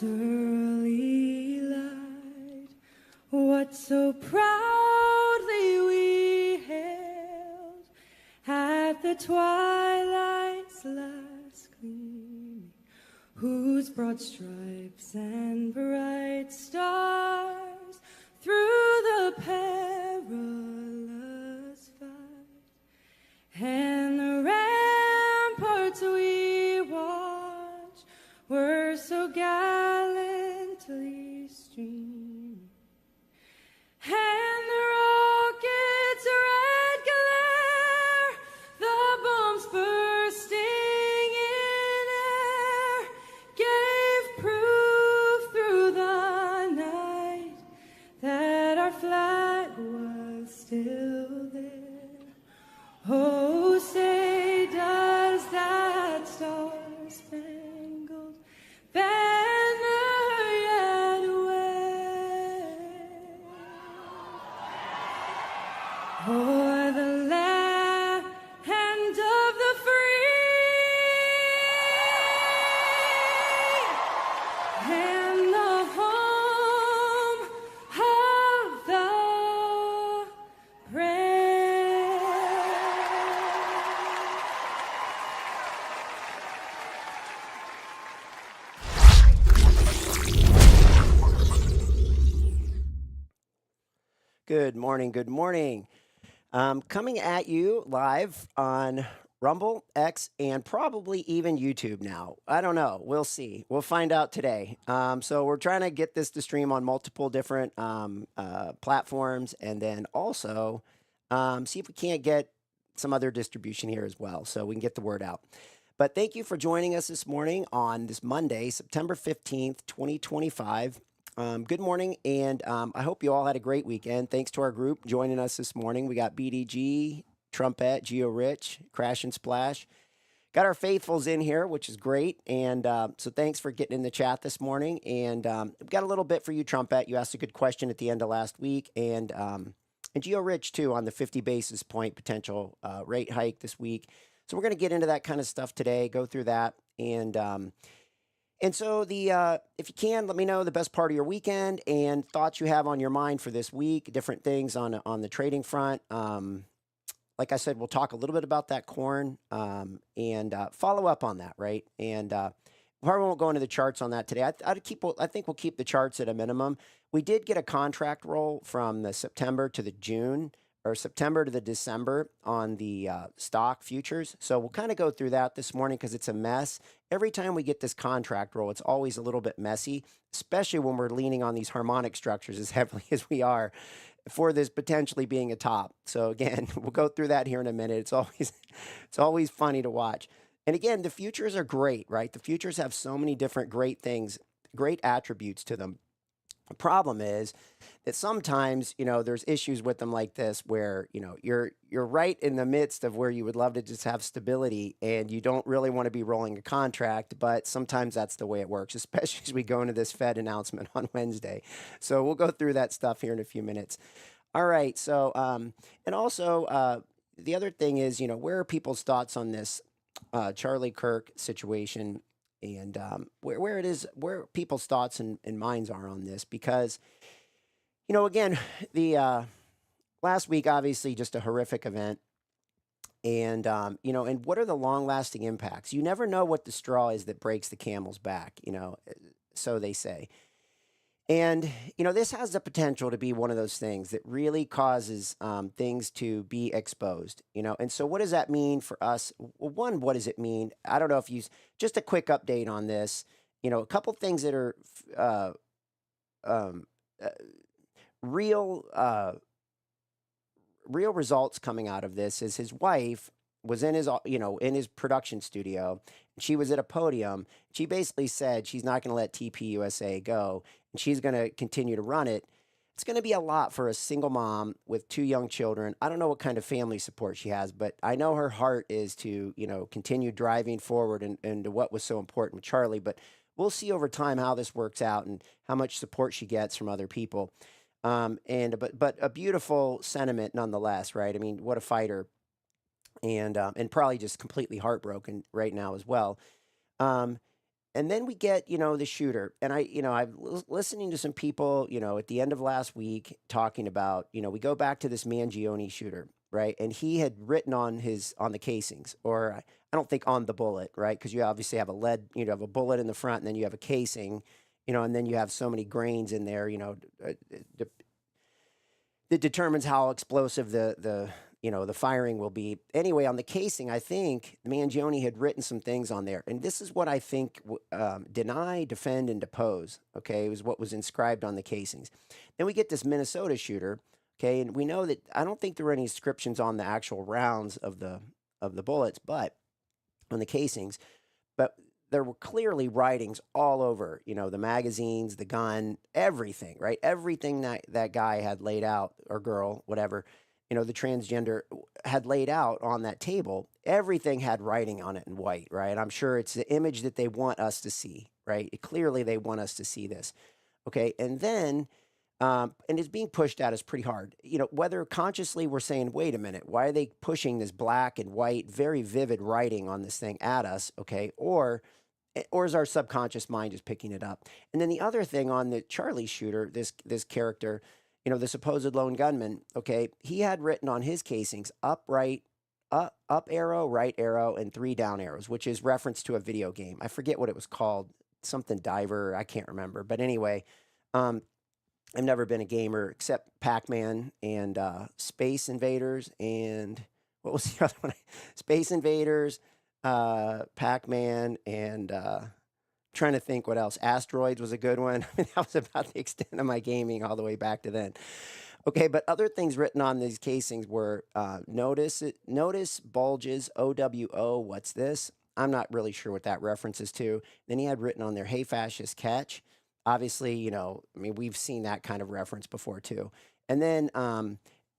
early light, what so proudly we hailed at the twilight whose broad stripes and bright stars through the perilous fight, and the ramparts we watch were so gallantly streamed, and the rocket's red glare, the bombs bursting in air, gave proof through the night that our flag was still there. Oh, say does that star-spangled banner yet wave o'er the land of the free and the home of the brave? Good morning. Good morning. Coming at you live on Rumble, X, and probably even YouTube now. I don't know. We'll see. We'll find out today. So we're trying to get this to stream on multiple different platforms, and then also see if we can't get some other distribution here as well, so we can get the word out. But thank you for joining us this morning on this Monday, September 15th, 2025. Good morning, and I hope you all had a great weekend. Thanks to our group joining us this morning. We got BDG, Trumpet, Geo Rich, Crash and Splash. Got our faithfuls in here, which is great. And so thanks for getting in the chat this morning. And we've got a little bit for you, Trumpet. You asked a good question at the end of last week. And Geo Rich, too, on the 50 basis point potential rate hike this week. So we're going to get into that kind of stuff today, go through that. And so if you can, let me know the best part of your weekend and thoughts you have on your mind for this week, different things on the trading front. Like I said, we'll talk a little bit about that corn and follow up on that, right? And probably won't go into the charts on that today. I think we'll keep the charts at a minimum. We did get a contract roll from the September to the June, or September to the December on the stock futures. So we'll kind of go through that this morning because it's a mess. Every time we get this contract roll, it's always a little bit messy, especially when we're leaning on these harmonic structures as heavily as we are for this potentially being a top. So again, we'll go through that here in a minute. It's always funny to watch. And again, the futures are great, right? The futures have so many different great things, great attributes to them. The problem is that sometimes, there's issues with them like this where, you're right in the midst of where you would love to just have stability and you don't really want to be rolling a contract, but sometimes that's the way it works, especially as we go into this Fed announcement on Wednesday. So we'll go through that stuff here in a few minutes. All right. So, and also the other thing is, where are people's thoughts on this Charlie Kirk situation? And where people's thoughts and minds are on this, because, again, the last week, obviously just a horrific event. And, and what are the long lasting impacts? You never know what the straw is that breaks the camel's back, so they say. And, this has the potential to be one of those things that really causes things to be exposed, and so what does that mean for us? Well, one, what does it mean? I don't know if you, just a quick update on this, a couple things that are real results coming out of this is his wife was in his, in his production studio. She was at a podium. She basically said she's not going to let TP USA go, and she's going to continue to run it. It's going to be a lot for a single mom with 2 young children. I don't know what kind of family support she has, but I know her heart is to, continue driving forward and to what was so important with Charlie. But we'll see over time how this works out and how much support she gets from other people. But a beautiful sentiment nonetheless, right? I mean, what a fighter. And probably just completely heartbroken right now as well. And then we get, the shooter. And I'm listening to some people, at the end of last week talking about, we go back to this Mangione shooter. right? And he had written on the casings, or I don't think on the bullet, right? Because you obviously have a lead, you have a bullet in the front, and then you have a casing, and then you have so many grains in there, that determines how explosive the firing will be. Anyway, on the casing, I think Mangione had written some things on there, and this is what I think: deny, defend, and depose. Okay, it was what was inscribed on the casings. Then we get this Minnesota shooter. Okay, and we know that I don't think there were any inscriptions on the actual rounds of the bullets, but on the casings, but there were clearly writings all over, the magazines, the gun, everything, right? Everything that guy had laid out, or girl, whatever, the transgender had laid out on that table. Everything had writing on it in white, right? I'm sure it's the image that they want us to see, right? Clearly, they want us to see this. Okay, and then and it's being pushed at us pretty hard. Whether consciously we're saying, wait a minute, why are they pushing this black and white, very vivid writing on this thing at us? Okay, or is our subconscious mind just picking it up? And then the other thing on the Charlie shooter, this character, the supposed lone gunman, okay, he had written on his casings up arrow, right arrow, and 3 down arrows, which is reference to a video game. I forget what it was called, something diver, I can't remember. But anyway, I've never been a gamer except Pac-Man and Space Invaders, and what was the other one? Space Invaders, Pac-Man, and trying to think what else. Asteroids was a good one. I mean, that was about the extent of my gaming all the way back to then. Okay, but other things written on these casings were notice bulges, OWO, what's this? I'm not really sure what that references to. Then he had written on there, hey, fascist, catch. Obviously, I mean, we've seen that kind of reference before too. And then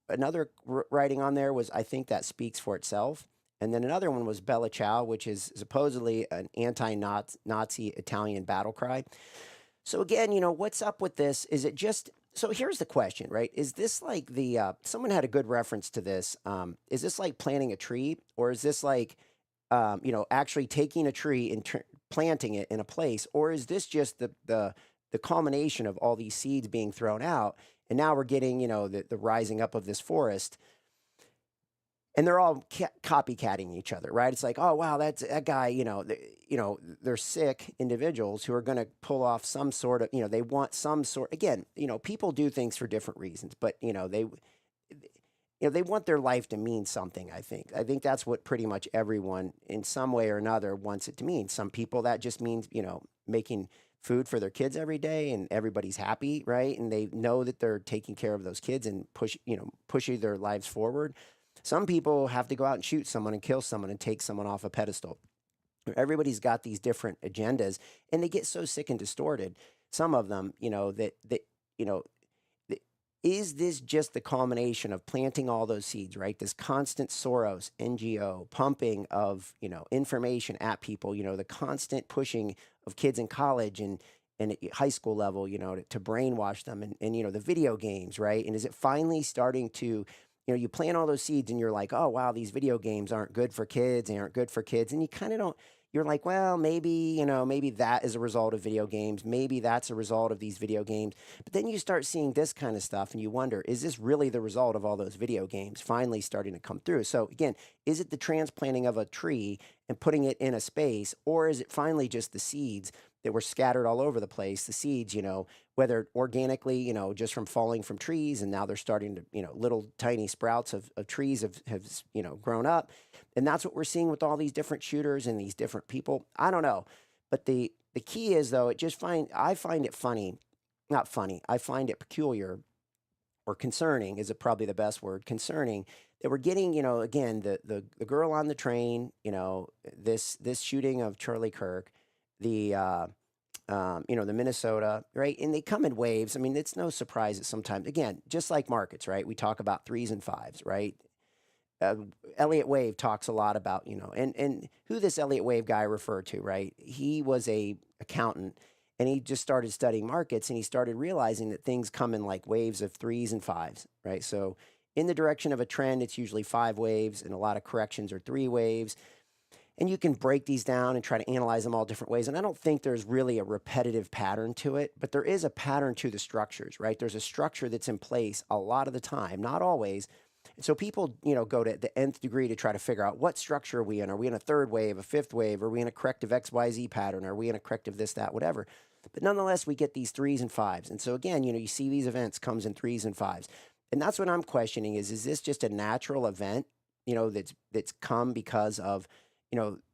another writing on there was, I think that speaks for itself. And then another one was Bella Ciao, which is supposedly an anti-Nazi Italian battle cry. So again, what's up with this? Is it just, so here's the question, right? Is this like someone had a good reference to this. Is this like planting a tree, or is this like, actually taking a tree and planting it in a place? Or is this just the culmination of all these seeds being thrown out, and now we're getting, the rising up of this forest, and they're all copycatting each other, right? It's like, oh wow, that's that guy. They're sick individuals who are going to pull off some sort of, they want some sort. Again, people do things for different reasons, but they want their life to mean something. I think that's what pretty much everyone, in some way or another, wants it to mean. Some people that just means making food for their kids every day, and everybody's happy, right? And they know that they're taking care of those kids and pushing their lives forward. Some people have to go out and shoot someone and kill someone and take someone off a pedestal. Everybody's got these different agendas, and they get so sick and distorted. Some of them, is this just the culmination of planting all those seeds, right? This constant Soros, NGO, pumping of, information at people, the constant pushing of kids in college and at high school level, to brainwash them, and the video games, right? And is it finally starting to, you plant all those seeds and you're like, oh, wow, these video games aren't good for kids. They aren't good for kids. And you kind of don't, you're like, well, maybe, maybe that is a result of video games. Maybe that's a result of these video games. But then you start seeing this kind of stuff and you wonder, is this really the result of all those video games finally starting to come through? So again, is it the transplanting of a tree and putting it in a space, or is it finally just the seeds that were scattered all over the place? The seeds, whether organically, just from falling from trees, and now they're starting to, little tiny sprouts of trees have grown up. And that's what we're seeing with all these different shooters and these different people. I don't know. But the key is, though, I find it funny, not funny, I find it peculiar, or concerning is probably the best word, concerning, that we're getting, again, the girl on the train, this shooting of Charlie Kirk, the the Minnesota, right? And they come in waves. I mean, it's no surprise that sometimes, again, just like markets, right? We talk about 3s and 5s, right? Elliott Wave talks a lot about, and who this Elliott Wave guy referred to, right? He was a accountant, and he just started studying markets, and he started realizing that things come in like waves of 3s and 5s, right? So in the direction of a trend, it's usually 5 waves, and a lot of corrections are 3 waves. And you can break these down and try to analyze them all different ways. And I don't think there's really a repetitive pattern to it, but there is a pattern to the structures, right? There's a structure that's in place a lot of the time, not always. And so people, go to the nth degree to try to figure out what structure are we in? Are we in a third wave, a fifth wave? Are we in a corrective XYZ pattern? Are we in a corrective this, that, whatever? But nonetheless, we get these threes and fives. And so again, you see these events comes in threes and fives. And that's what I'm questioning is this just a natural event, that's come because of,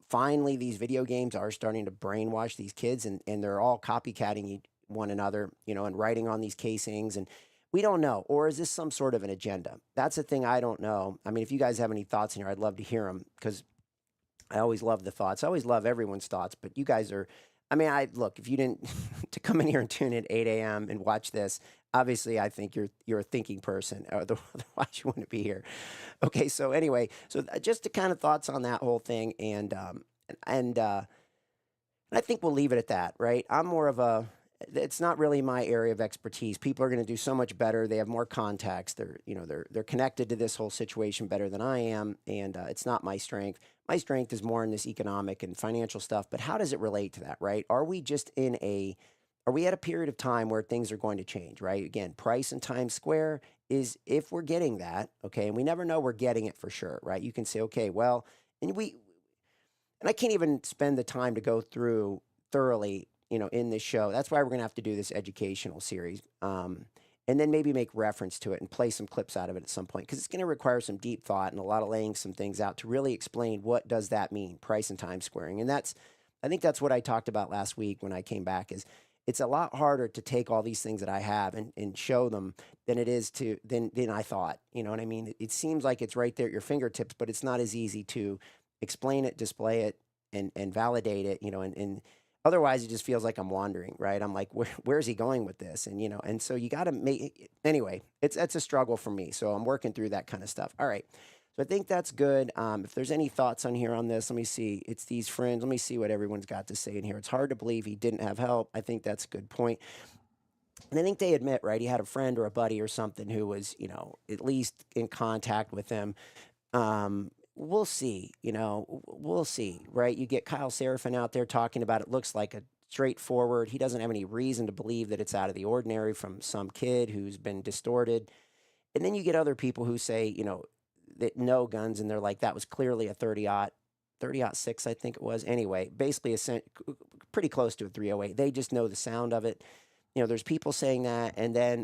finally these video games are starting to brainwash these kids and they're all copycatting one another, and writing on these casings and we don't know. Or is this some sort of an agenda? That's the thing I don't know. I mean, if you guys have any thoughts in here, I'd love to hear them because I always love the thoughts. I always love everyone's thoughts, but you guys are, I mean, I look, if you didn't to come in here and tune in at 8 a.m. and watch this, obviously I think you're a thinking person, otherwise you wouldn't be here. Okay, so anyway, so just the kind of thoughts on that whole thing, and I think we'll leave it at that, right? I'm more of a it's not really my area of expertise. People are going to do so much better. They have more contacts. They're connected to this whole situation better than I am, and it's not my strength. My strength is more in this economic and financial stuff. But how does it relate to that, right? Are we at a period of time where things are going to change, right? Again, price and Times Square is if we're getting that, okay, and we never know we're getting it for sure, right? You can say, okay, well, and I can't even spend the time to go through thoroughly, in this show. That's why we're going to have to do this educational series. And then maybe make reference to it and play some clips out of it at some point because it's going to require some deep thought and a lot of laying some things out to really explain what does that mean, price and time squaring. And I think that's what I talked about last week when I came back is it's a lot harder to take all these things that I have and show them than it is than I thought. You know what I mean? It seems like it's right there at your fingertips, but it's not as easy to explain it, display it, and validate it, and otherwise it just feels like I'm wandering, right? I'm like, where's he going with this? And so you got to anyway, it's a struggle for me. So I'm working through that kind of stuff. All right. So I think that's good. If there's any thoughts on here on this, let me see. It's these friends. Let me see what everyone's got to say in here. It's hard to believe he didn't have help. I think that's a good point. And I think they admit, right? He had a friend or a buddy or something who was, at least in contact with him. We'll see, we'll see, right? You get Kyle Seraphin out there talking about it looks like a straightforward. He doesn't have any reason to believe that it's out of the ordinary from some kid who's been distorted. And then you get other people who say, that know guns and they're like, that was clearly a 30-06, I think it was. Anyway, basically pretty close to a 308. They just know the sound of it. There's people saying that. And then,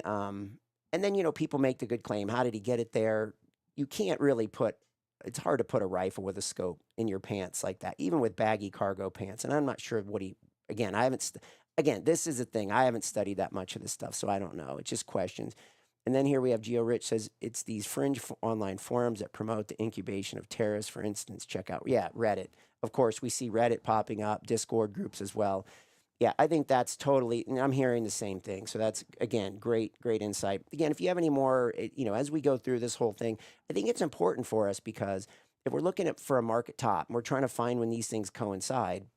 people make the good claim. How did he get it there? You can't really it's hard to put a rifle with a scope in your pants like that, even with baggy cargo pants. And I'm not sure again, this is the thing. I haven't studied that much of this stuff, so I don't know. It's just questions. And then here we have Geo Rich says, it's these fringe online forums that promote the incubation of terrorists. For instance, check out, Reddit. Of course, we see Reddit popping up, Discord groups as well. Yeah, I think that's totally, and I'm hearing the same thing. So that's, again, great insight. Again, if you have any more, as we go through this whole thing, I think it's important for us because if we're looking for a market top and we're trying to find when these things coincide,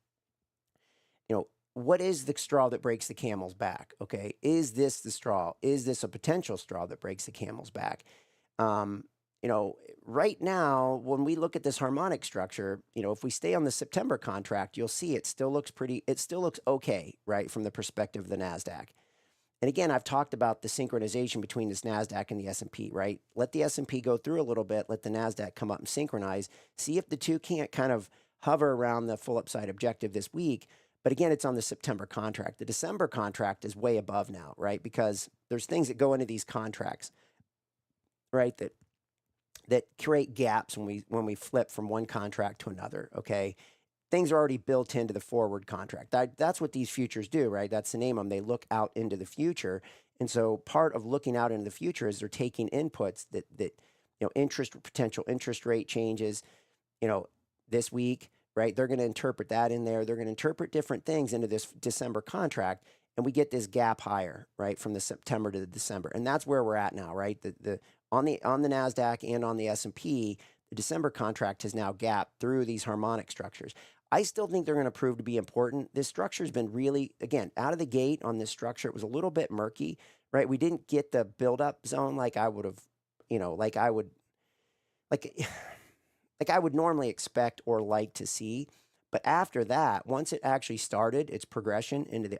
what is the straw that breaks the camel's back? Okay, is this the straw? Is this a potential straw that breaks the camel's back? Right now, when we look at this harmonic structure, if we stay on the September contract, you'll see it still looks okay, right, from the perspective of the NASDAQ. And again, I've talked about the synchronization between this NASDAQ and the S&P, right? Let the S&P go through a little bit, let the NASDAQ come up and synchronize, see if the two can't kind of hover around the full upside objective this week. But again, it's on the September contract. The December contract is way above now, right? Because there's things that go into these contracts, right, that create gaps when we flip from one contract to another, okay? Things are already built into the forward contract. That's what these futures do, right? That's the name of them. They look out into the future. And so part of looking out into the future is they're taking inputs that potential interest rate changes, this week, right? They're going to interpret that in there. They're going to interpret different things into this December contract. And we get this gap higher, right, from the September to the December. And that's where we're at now, right? On the NASDAQ and on the S&P, the December contract has now gapped through these harmonic structures. I still think they're going to prove to be important. This structure has been really, again, out of the gate on this structure, it was a little bit murky, right? We didn't get the buildup zone like I would have, like I would normally expect or like to see. But after that, once it actually started its progression into the,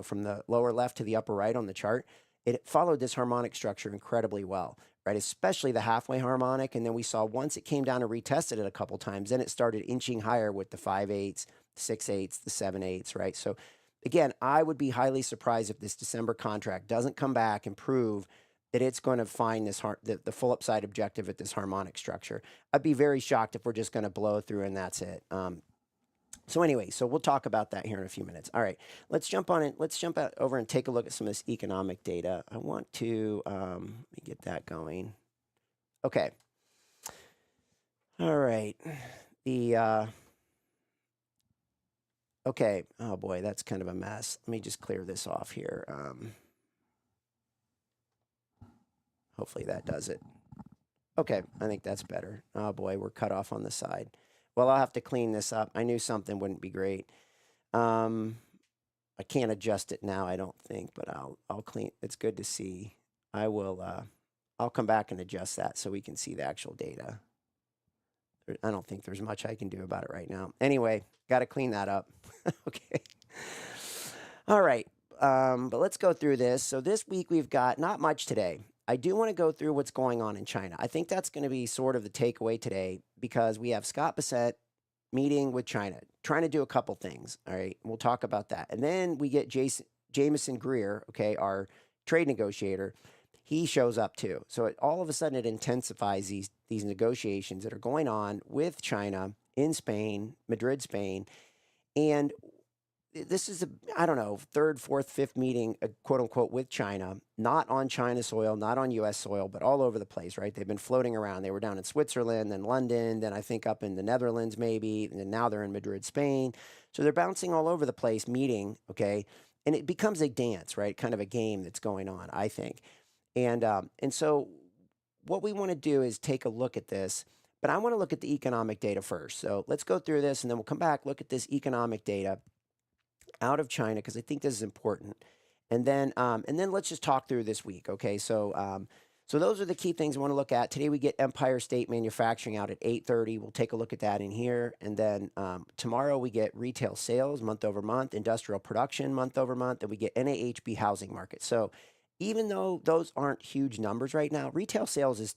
from the lower left to the upper right on the chart, it followed this harmonic structure incredibly well, right? Especially the halfway harmonic. And then we saw once it came down and retested it a couple times, then it started inching higher with the 5/8, 6/8, the 7/8, right? So again, I would be highly surprised if this December contract doesn't come back and prove that it's going to find the full upside objective at this harmonic structure. I'd be very shocked if we're just going to blow through and that's it. So anyway, so we'll talk about that here in a few minutes. All right, let's jump on it. Let's jump out over and take a look at some of this economic data. I want to let me get that going. Okay. All right. The okay. Oh boy, that's kind of a mess. Let me just clear this off here. Hopefully that does it. Okay, I think that's better. Oh boy, we're cut off on the side. Well, I'll have to clean this up. I knew something wouldn't be great. I can't adjust it now, I don't think, but I'll clean. It's good to see. I'll come back and adjust that so we can see the actual data. I don't think there's much I can do about it right now. Anyway, got to clean that up. Okay. All right. But let's go through this. So this week we've got not much today. I do want to go through what's going on in China. I think that's going to be sort of the takeaway today because we have Scott Bessent meeting with China, trying to do a couple things. All right. We'll talk about that. And then we get Jameson Greer, okay, our trade negotiator. He shows up too. So all of a sudden it intensifies these negotiations that are going on with China in Spain, Madrid, Spain. And this is I don't know, third, fourth, fifth meeting, quote unquote, with China, not on China soil, not on U.S. soil, but all over the place, right? They've been floating around. They were down in Switzerland, then London, then I think up in the Netherlands maybe, and now they're in Madrid, Spain. So they're bouncing all over the place, meeting, okay? And it becomes a dance, right? Kind of a game that's going on, I think. And so what we want to do is take a look at this, but I want to look at the economic data first. So let's go through this, and then we'll come back, look at this economic data out of China because I think this is important, and then let's just talk through this week. Okay, so those are the key things I want to look at today. We get Empire State Manufacturing out at 8:30. We'll take a look at that in here, and then tomorrow we get retail sales month over month, industrial production month over month, and we get NAHB housing market. So even though those aren't huge numbers right now, retail sales has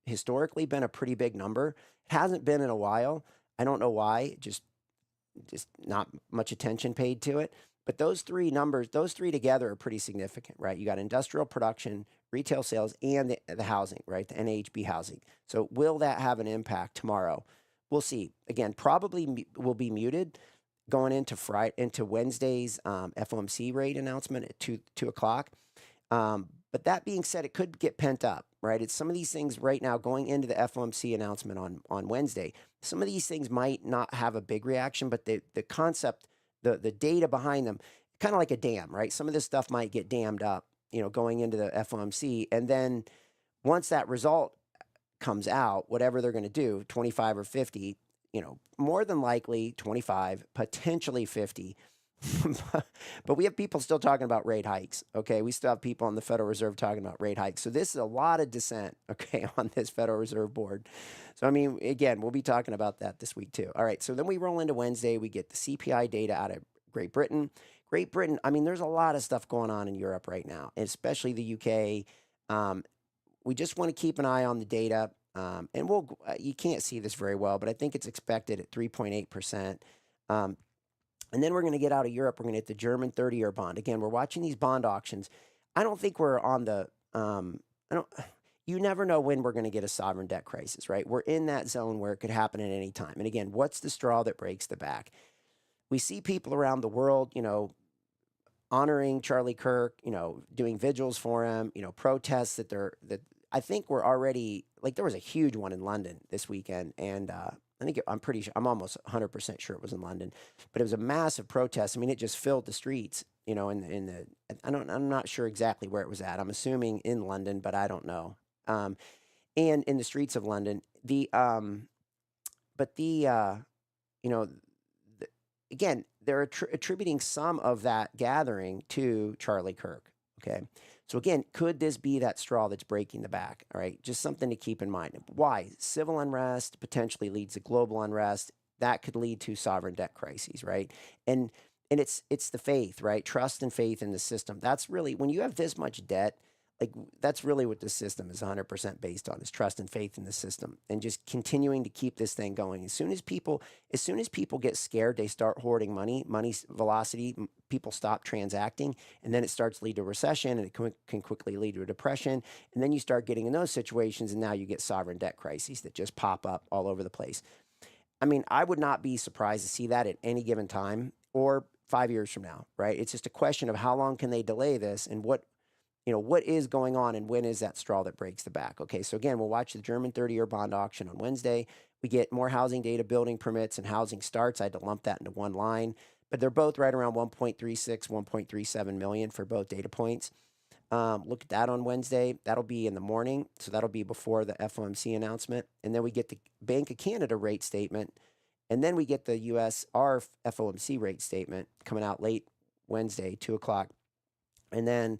historically been a pretty big number. It hasn't been in a while. I don't know why. Just not much attention paid to it. But those three numbers, those three together are pretty significant, right? You got industrial production, retail sales, and the housing, right? The NAHB housing. So will that have an impact tomorrow? We'll see. Again, probably will be muted going into Wednesday's FOMC rate announcement at 2 o'clock. But that being said, it could get pent up, right? It's some of these things right now going into the FOMC announcement on Wednesday. Some of these things might not have a big reaction, but the concept, the data behind them, kind of like a dam, right? Some of this stuff might get dammed up, going into the FOMC. And then once that result comes out, whatever they're going to do, 25 or 50, more than likely 25, potentially 50. But we have people still talking about rate hikes. Okay, we still have people on the Federal Reserve talking about rate hikes. So this is a lot of dissent, okay, on this Federal Reserve board. So I mean, again, we'll be talking about that this week too. All right, so then we roll into Wednesday. We get the CPI data out of Great Britain. Great Britain. I mean, there's a lot of stuff going on in Europe right now, especially the UK. We just want to keep an eye on the data, and you can't see this very well, but I think it's expected at 3.8%. And then we're going to get out of Europe. We're going to get the German 30-year bond. Again, we're watching these bond auctions. I don't think we're on the you never know when we're going to get a sovereign debt crisis, right? We're in that zone where it could happen at any time. And again, what's the straw that breaks the back? We see people around the world, honoring Charlie Kirk, doing vigils for him, protests that I think we're already, like, there was a huge one in London this weekend, and I'm pretty sure, I'm almost 100% sure it was in London, but it was a massive protest. I mean, it just filled the streets, I'm not sure exactly where it was at. I'm assuming in London, but I don't know. And in the streets of London, again, they're attributing some of that gathering to Charlie Kirk. Okay. So again, could this be that straw that's breaking the back? All right. Just something to keep in mind. Why? Civil unrest potentially leads to global unrest. That could lead to sovereign debt crises, right? And and it's the faith, right? Trust and faith in the system. That's really when you have this much debt, like that's really what the system is 100% based on, is trust and faith in the system, and just continuing to keep this thing going. As soon as people get scared, they start hoarding money. Money's velocity, people stop transacting, and then it starts to lead to recession, and it can quickly lead to a depression. And then you start getting in those situations, and now you get sovereign debt crises that just pop up all over the place. I mean, I would not be surprised to see that at any given time or 5 years from now, right? It's just a question of how long can they delay this, and what is going on, and when is that straw that breaks the back. Okay, so again, we'll watch the German 30-year bond auction on Wednesday. We get more housing data, building permits, and housing starts. I had to lump that into one line, but they're both right around 1.36, 1.37 million for both data points. Look at that on Wednesday. That'll be in the morning, so that'll be before the FOMC announcement. And then we get the Bank of Canada rate statement, and then we get the USR FOMC rate statement coming out late Wednesday, 2 o'clock. And then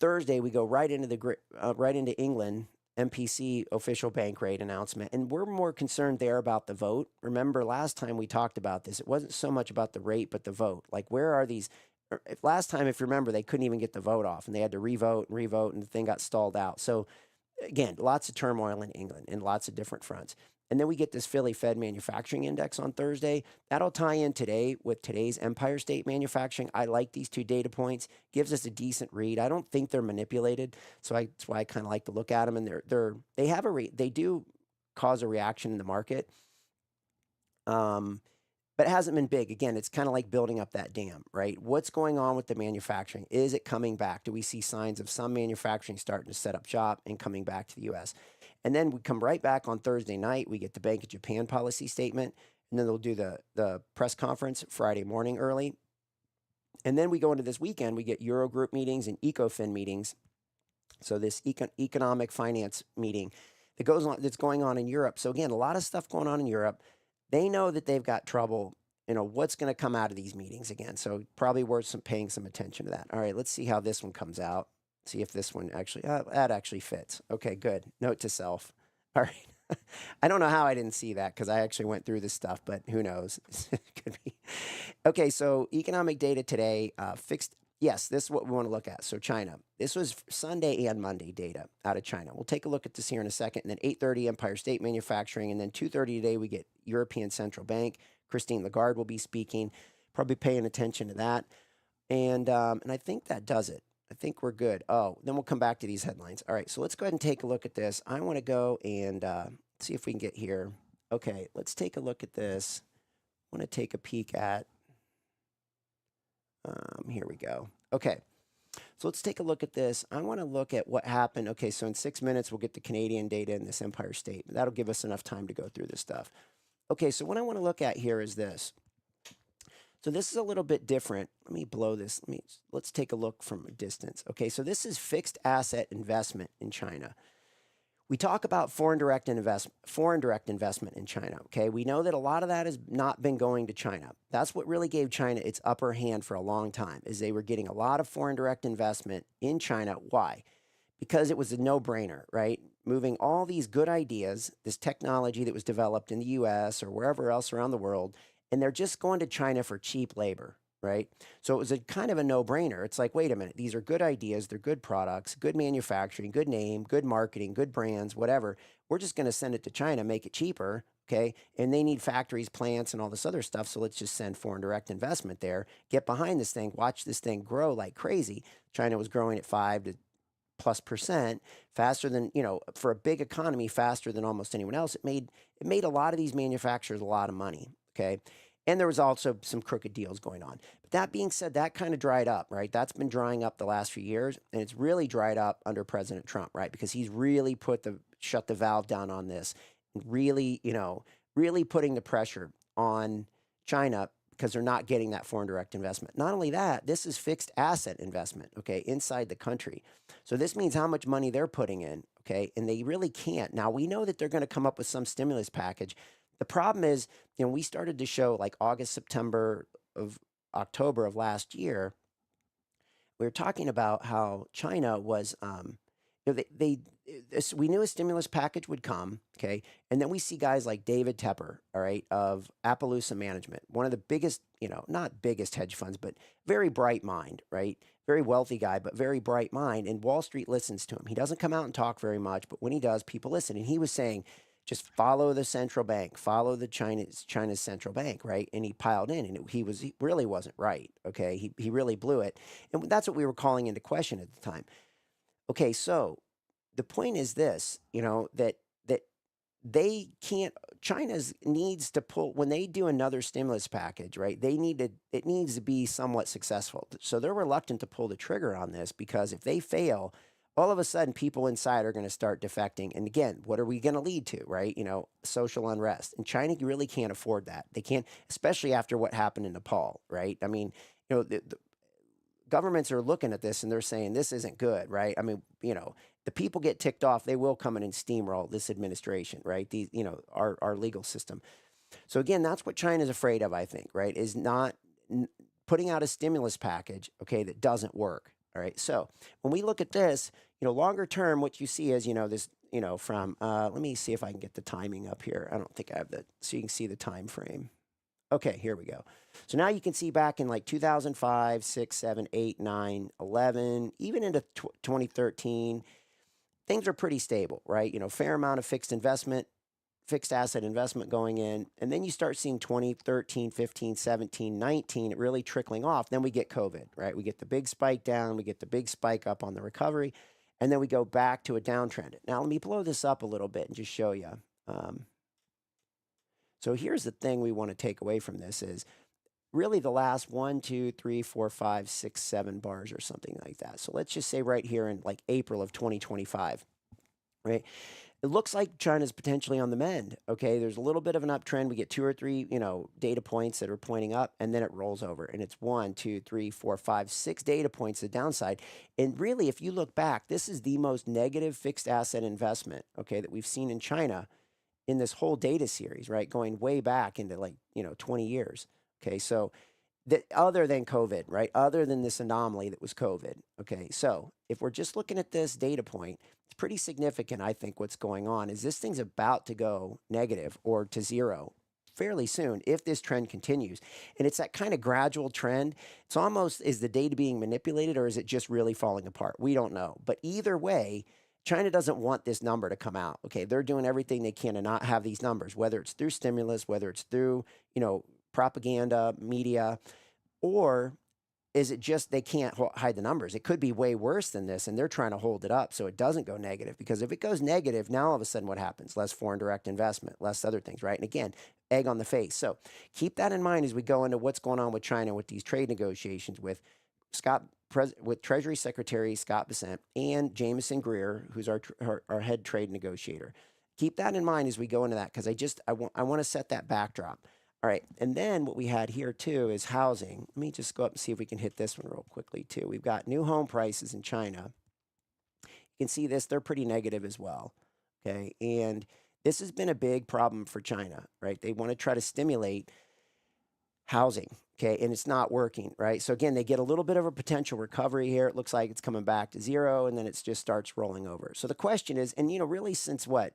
Thursday we go right into England MPC official bank rate announcement, and we're more concerned there about the vote. Remember last time we talked about this, it wasn't so much about the rate but the vote. Like, where are these? Last time, if you remember, they couldn't even get the vote off, and they had to revote, and the thing got stalled out. So again, lots of turmoil in England and lots of different fronts. And then we get this Philly Fed Manufacturing Index on Thursday. That'll tie in today with today's Empire State Manufacturing. I like these two data points. Gives us a decent read. I don't think they're manipulated, so that's why I kind of like to look at them. And they do cause a reaction in the market. But it hasn't been big. Again, it's kind of like building up that dam, right? What's going on with the manufacturing? Is it coming back? Do we see signs of some manufacturing starting to set up shop and coming back to the U.S.? And then we come right back on Thursday night. We get the Bank of Japan policy statement, and then they'll do the press conference Friday morning early. And then we go into this weekend. We get Eurogroup meetings and ECOFIN meetings. So this economic finance meeting that's going on in Europe. So again, a lot of stuff going on in Europe. They know that they've got trouble. What's going to come out of these meetings again. So probably worth paying some attention to that. All right, let's see how this one comes out. See if this one that actually fits. Okay, good. Note to self. All right. I don't know how I didn't see that because I actually went through this stuff, but who knows? Could be. Okay, so economic data today, fixed. Yes, this is what we want to look at. So China. This was Sunday and Monday data out of China. We'll take a look at this here in a second. And then 8:30 Empire State Manufacturing. And then 2:30 today we get European Central Bank. Christine Lagarde will be speaking. Probably paying attention to that. And I think that does it. I think we're good. Oh, then we'll come back to these headlines. All right, so let's go ahead and take a look at this. I want to go and see if we can get here. Okay, let's take a look at this. I want to take a peek at, here we go. Okay, so let's take a look at this. I want to look at what happened. Okay, so in 6 minutes, we'll get the Canadian data in this Empire State. That'll give us enough time to go through this stuff. Okay, so what I want to look at here is this. So this is a little bit different. Let me blow this. Let's take a look from a distance. Okay, so this is fixed asset investment in China. We talk about foreign direct investment in China. Okay, we know that a lot of that has not been going to China. That's what really gave China its upper hand for a long time, is they were getting a lot of foreign direct investment in China. Why? Because it was a no-brainer, right? Moving all these good ideas, this technology that was developed in the U.S. or wherever else around the world, and they're just going to China for cheap labor, right? So it was a kind of a no-brainer. It's like, wait a minute, these are good ideas, they're good products, good manufacturing, good name, good marketing, good brands, whatever. We're just going to send it to China, make it cheaper, okay? And they need factories, plants, and all this other stuff, so let's just send foreign direct investment there, get behind this thing, watch this thing grow like crazy. China was growing at 5+ % faster than, for a big economy, faster than almost anyone else. It made a lot of these manufacturers a lot of money, okay? And there was also some crooked deals going on. But that being said, that kind of dried up, right? That's been drying up the last few years, and it's really dried up under President Trump, right? Because he's really shut the valve down on this, and really, really putting the pressure on China because they're not getting that foreign direct investment. Not only that, this is fixed asset investment, okay, inside the country. So this means how much money they're putting in, okay? And they really can't. Now, we know that they're going to come up with some stimulus package. The problem is, we started to show like August, September of October of last year. We were talking about how China was, we knew a stimulus package would come, okay, and then we see guys like David Tepper, all right, of Appaloosa Management, one of the biggest, not biggest hedge funds, but very bright mind, right? Very wealthy guy, but very bright mind, and Wall Street listens to him. He doesn't come out and talk very much, but when he does, people listen. And he was saying, just follow the central bank, follow the China's central bank, right? And he piled in, and he really wasn't right, okay? He really blew it, and that's what we were calling into question at the time. Okay, so the point is this, that they can't. China's needs to pull when they do another stimulus package, right? It needs to be somewhat successful. So they're reluctant to pull the trigger on this because if they fail, all of a sudden people inside are going to start defecting. And again, what are we going to lead to, right? Social unrest. And China really can't afford that. They can't, especially after what happened in Nepal, right? I mean, the governments are looking at this and they're saying this isn't good, right? I mean, the people get ticked off, they will come in and steamroll this administration, right? These, our legal system. So again, that's what China's afraid of, I think, right? Is not putting out a stimulus package, okay, that doesn't work. All right. So when we look at this, longer term, what you see is, this, from let me see if I can get the timing up here. I don't think I have so you can see the time frame. Okay, here we go. So now you can see back in like 2005, 6, 7, 8, 9, 11, even into 2013, things are pretty stable, right? Fair amount of fixed asset investment going in. And then you start seeing 2013, 15, 17, 19, it really trickling off. Then we get COVID, right? We get the big spike down, we get the big spike up on the recovery, and then we go back to a downtrend. Now, let me blow this up a little bit and just show you. So here's the thing we want to take away from this is really the last 1, 2, 3, 4, 5, 6, 7 bars or something like that. So let's just say right here in like April of 2025, right? It looks like China's potentially on the mend. Okay, there's a little bit of an uptrend. We get 2 or 3, data points that are pointing up, and then it rolls over, and it's 1, 2, 3, 4, 5, 6 data points to the downside. And really, if you look back, this is the most negative fixed asset investment, okay, that we've seen in China in this whole data series, right? Going way back into 20 years. Okay, so that other than COVID, right? Other than this anomaly that was COVID. Okay, so if we're just looking at this data point, it's pretty significant, I think, what's going on is this thing's about to go negative or to zero fairly soon if this trend continues. And it's that kind of gradual trend. It's almost, is the data being manipulated or is it just really falling apart? We don't know. But either way, China doesn't want this number to come out. Okay, they're doing everything they can to not have these numbers, whether it's through stimulus, whether it's through, propaganda, media, or is it just they can't hide the numbers? It could be way worse than this, and they're trying to hold it up so it doesn't go negative. Because if it goes negative, now all of a sudden what happens? Less foreign direct investment, less other things, right? And again, egg on the face. So keep that in mind as we go into what's going on with China with these trade negotiations with with Treasury Secretary Scott Bessent and Jameson Greer, who's our head trade negotiator. Keep that in mind as we go into that because I want to set that backdrop. All right, and then what we had here too is housing. Let me just go up and see if we can hit this one real quickly too. We've got new home prices in China. You can see this, they're pretty negative as well, okay? And this has been a big problem for China, right? They want to try to stimulate housing, okay, and it's not working, right? So again, they get a little bit of a potential recovery here. It looks like it's coming back to zero, and then it just starts rolling over. So the question is, and really since what?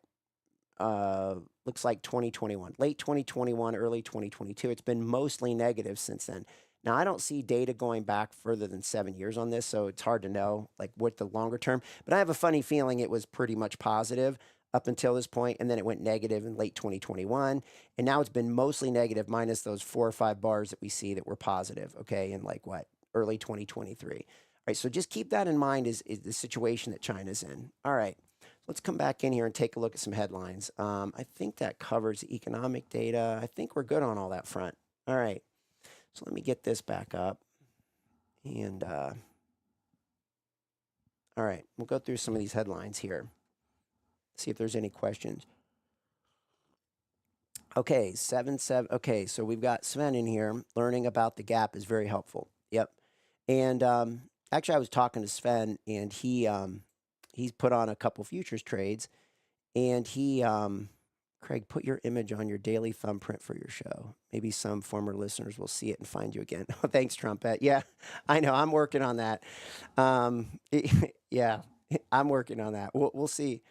Looks like 2021, late 2021, early 2022. It's been mostly negative since then. Now, I don't see data going back further than 7 years on this, so it's hard to know like what the longer term, but I have a funny feeling it was pretty much positive up until this point, and then it went negative in late 2021, and now it's been mostly negative minus those 4 or 5 bars that we see that were positive, okay, in like what, early 2023. All right, so just keep that in mind is the situation that China's in. All right. Let's come back in here and take a look at some headlines. I think that covers the economic data. I think we're good on all that front. All right. So let me get this back up. And all right, we'll go through some of these headlines here. See if there's any questions. Okay, 7. Okay, so we've got Sven in here. Learning about the gap is very helpful. Yep. And actually, I was talking to Sven, and he's put on a couple futures trades, and Craig, put your image on your daily thumbprint for your show. Maybe some former listeners will see it and find you again. Oh, thanks, Trumpet. Yeah, I know. I'm working on that. Yeah, I'm working on that. We'll see.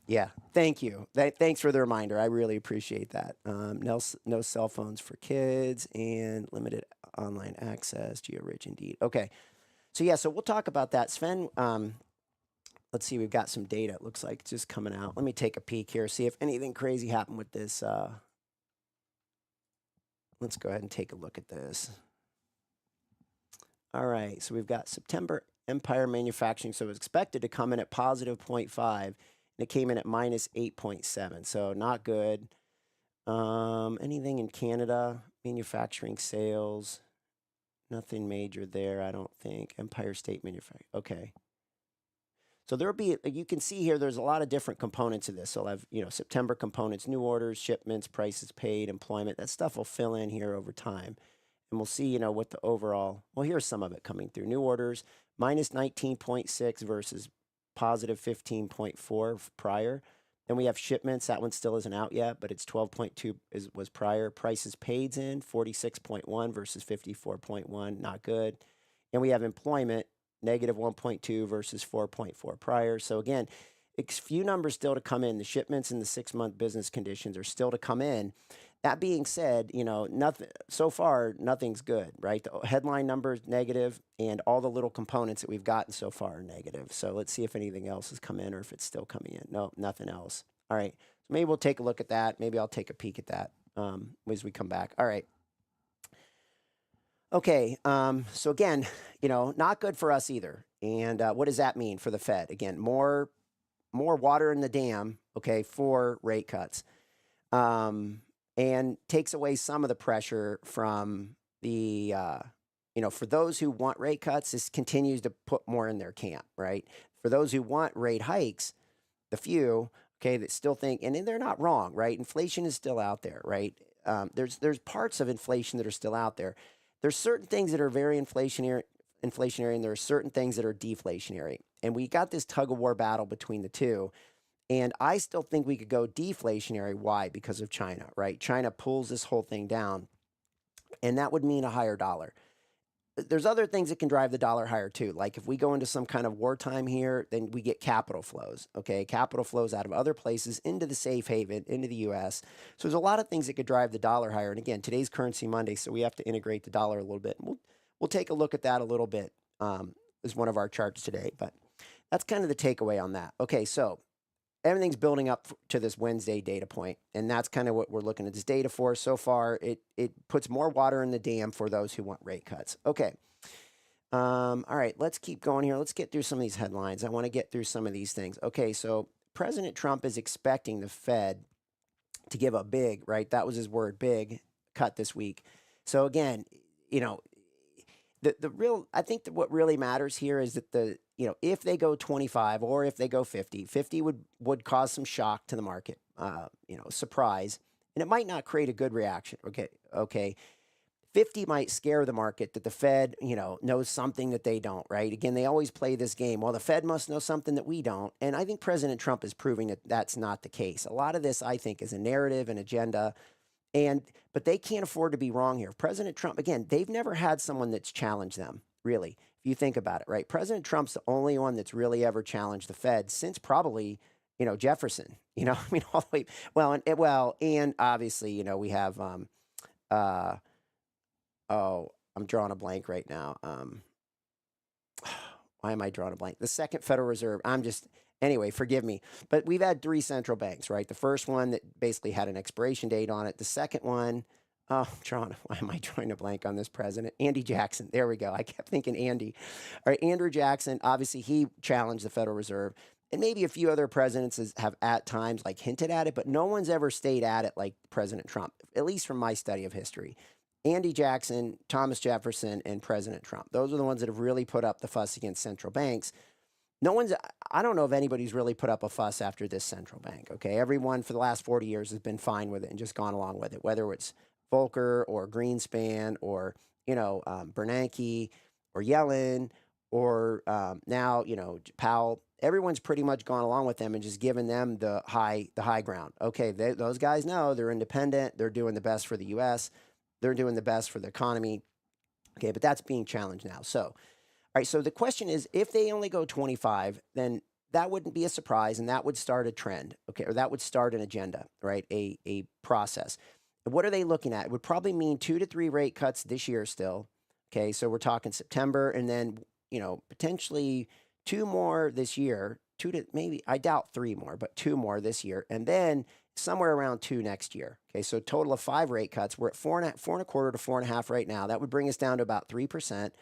Yeah, thank you. Thanks for the reminder. I really appreciate that. No cell phones for kids and limited online access. GeoRich indeed. Okay, so yeah, so we'll talk about that. Sven, let's see. We've got some data. It looks like it's just coming out. Let me take a peek here. See if anything crazy happened with this. Let's go ahead and take a look at this. All right, so we've got September Empire Manufacturing. So it was expected to come in at positive 0.5, and it came in at minus 8.7. So not good. Anything in Canada? Manufacturing sales? Nothing major there, I don't think. Empire State Manufacturing. Okay. So there'll be, you can see here, there's a lot of different components of this. So I'll have, September components, new orders, shipments, prices paid, employment. That stuff will fill in here over time. And we'll see, what the overall, well, here's some of it coming through. New orders, minus 19.6 versus positive 15.4 prior. Then we have shipments. That one still isn't out yet, but it's 12.2 was prior. Prices paid's in 46.1 versus 54.1, not good. And we have employment, negative 1.2 versus 4.4 prior. So again, few numbers still to come in. The shipments and the 6-month business conditions are still to come in. That being said, nothing so far, nothing's good, right? The headline numbers negative, and all the little components that we've gotten so far are negative. So let's see if anything else has come in or if it's still coming in. No, nothing else. All right. So maybe we'll take a look at that. Maybe I'll take a peek at that as we come back. All right. Okay. So again, not good for us either. And what does that mean for the Fed? Again, more water in the dam, okay, for rate cuts. And takes away some of the pressure from the, for those who want rate cuts, this continues to put more in their camp, right? For those who want rate hikes, the few, okay, that still think, and they're not wrong, right? Inflation is still out there, right? There's parts of inflation that are still out there. There's certain things that are very inflationary, and there are certain things that are deflationary. And we got this tug of war battle between the two. And I still think we could go deflationary. Why? Because of China, right? China pulls this whole thing down, and that would mean a higher dollar. There's other things that can drive the dollar higher too. Like if we go into some kind of wartime here, then we get capital flows, okay? Capital flows out of other places into the safe haven, into the U.S. So there's a lot of things that could drive the dollar higher. And again, today's Currency Monday, so we have to integrate the dollar a little bit. We'll take a look at that a little bit as one of our charts today. But that's kind of the takeaway on that. Okay, so everything's building up to this Wednesday data point, and that's kind of what we're looking at this data for. So far, it puts more water in the dam for those who want rate cuts. Okay. All right, let's keep going here. Let's get through some of these headlines. I want to get through some of these things. Okay, so President Trump is expecting the Fed to give a big, right? That was his word, big cut this week. So again, I think that what really matters here is that if they go 25 or if they go 50 would cause some shock to the market, surprise, and it might not create a good reaction. Okay. 50 might scare the market that the Fed, knows something that they don't, right? Again, they always play this game. Well, the Fed must know something that we don't. And I think President Trump is proving that that's not the case. A lot of this, I think, is a narrative, an agenda. But they can't afford to be wrong here. President Trump, again, they've never had someone that's challenged them, really, if you think about it, right? President Trump's the only one that's really ever challenged the Fed since probably, Jefferson, all the way, and obviously, we have, I'm drawing a blank right now. Why am I drawing a blank? The second Federal Reserve, anyway, forgive me. But we've had 3 central banks, right? The first one that basically had an expiration date on it. The second one, why am I drawing a blank on this president? Andy Jackson. There we go. I kept thinking Andy. All right, Andrew Jackson, obviously he challenged the Federal Reserve. And maybe a few other presidents have at times hinted at it, but no one's ever stayed at it like President Trump, at least from my study of history. Andy Jackson, Thomas Jefferson, and President Trump. Those are the ones that have really put up the fuss against central banks. I don't know if anybody's really put up a fuss after this central bank, okay? Everyone for the last 40 years has been fine with it and just gone along with it, whether it's Volcker or Greenspan or, Bernanke or Yellen or now, Powell. Everyone's pretty much gone along with them and just given them the high ground. Okay, those guys know they're independent. They're doing the best for the U.S. They're doing the best for the economy. Okay, but that's being challenged now. So right, so the question is, if they only go 25, then that wouldn't be a surprise, and that would start a trend, okay, or that would start an agenda, right? A process. And what are they looking at? It would probably mean 2 to 3 rate cuts this year still. Okay, so we're talking September, and then potentially two more this year, two to maybe I doubt three more, but two more this year, and then somewhere around two next year. Okay, so a total of 5 rate cuts. We're at four and a quarter to 4.5 right now. That would bring us down to about 3%. And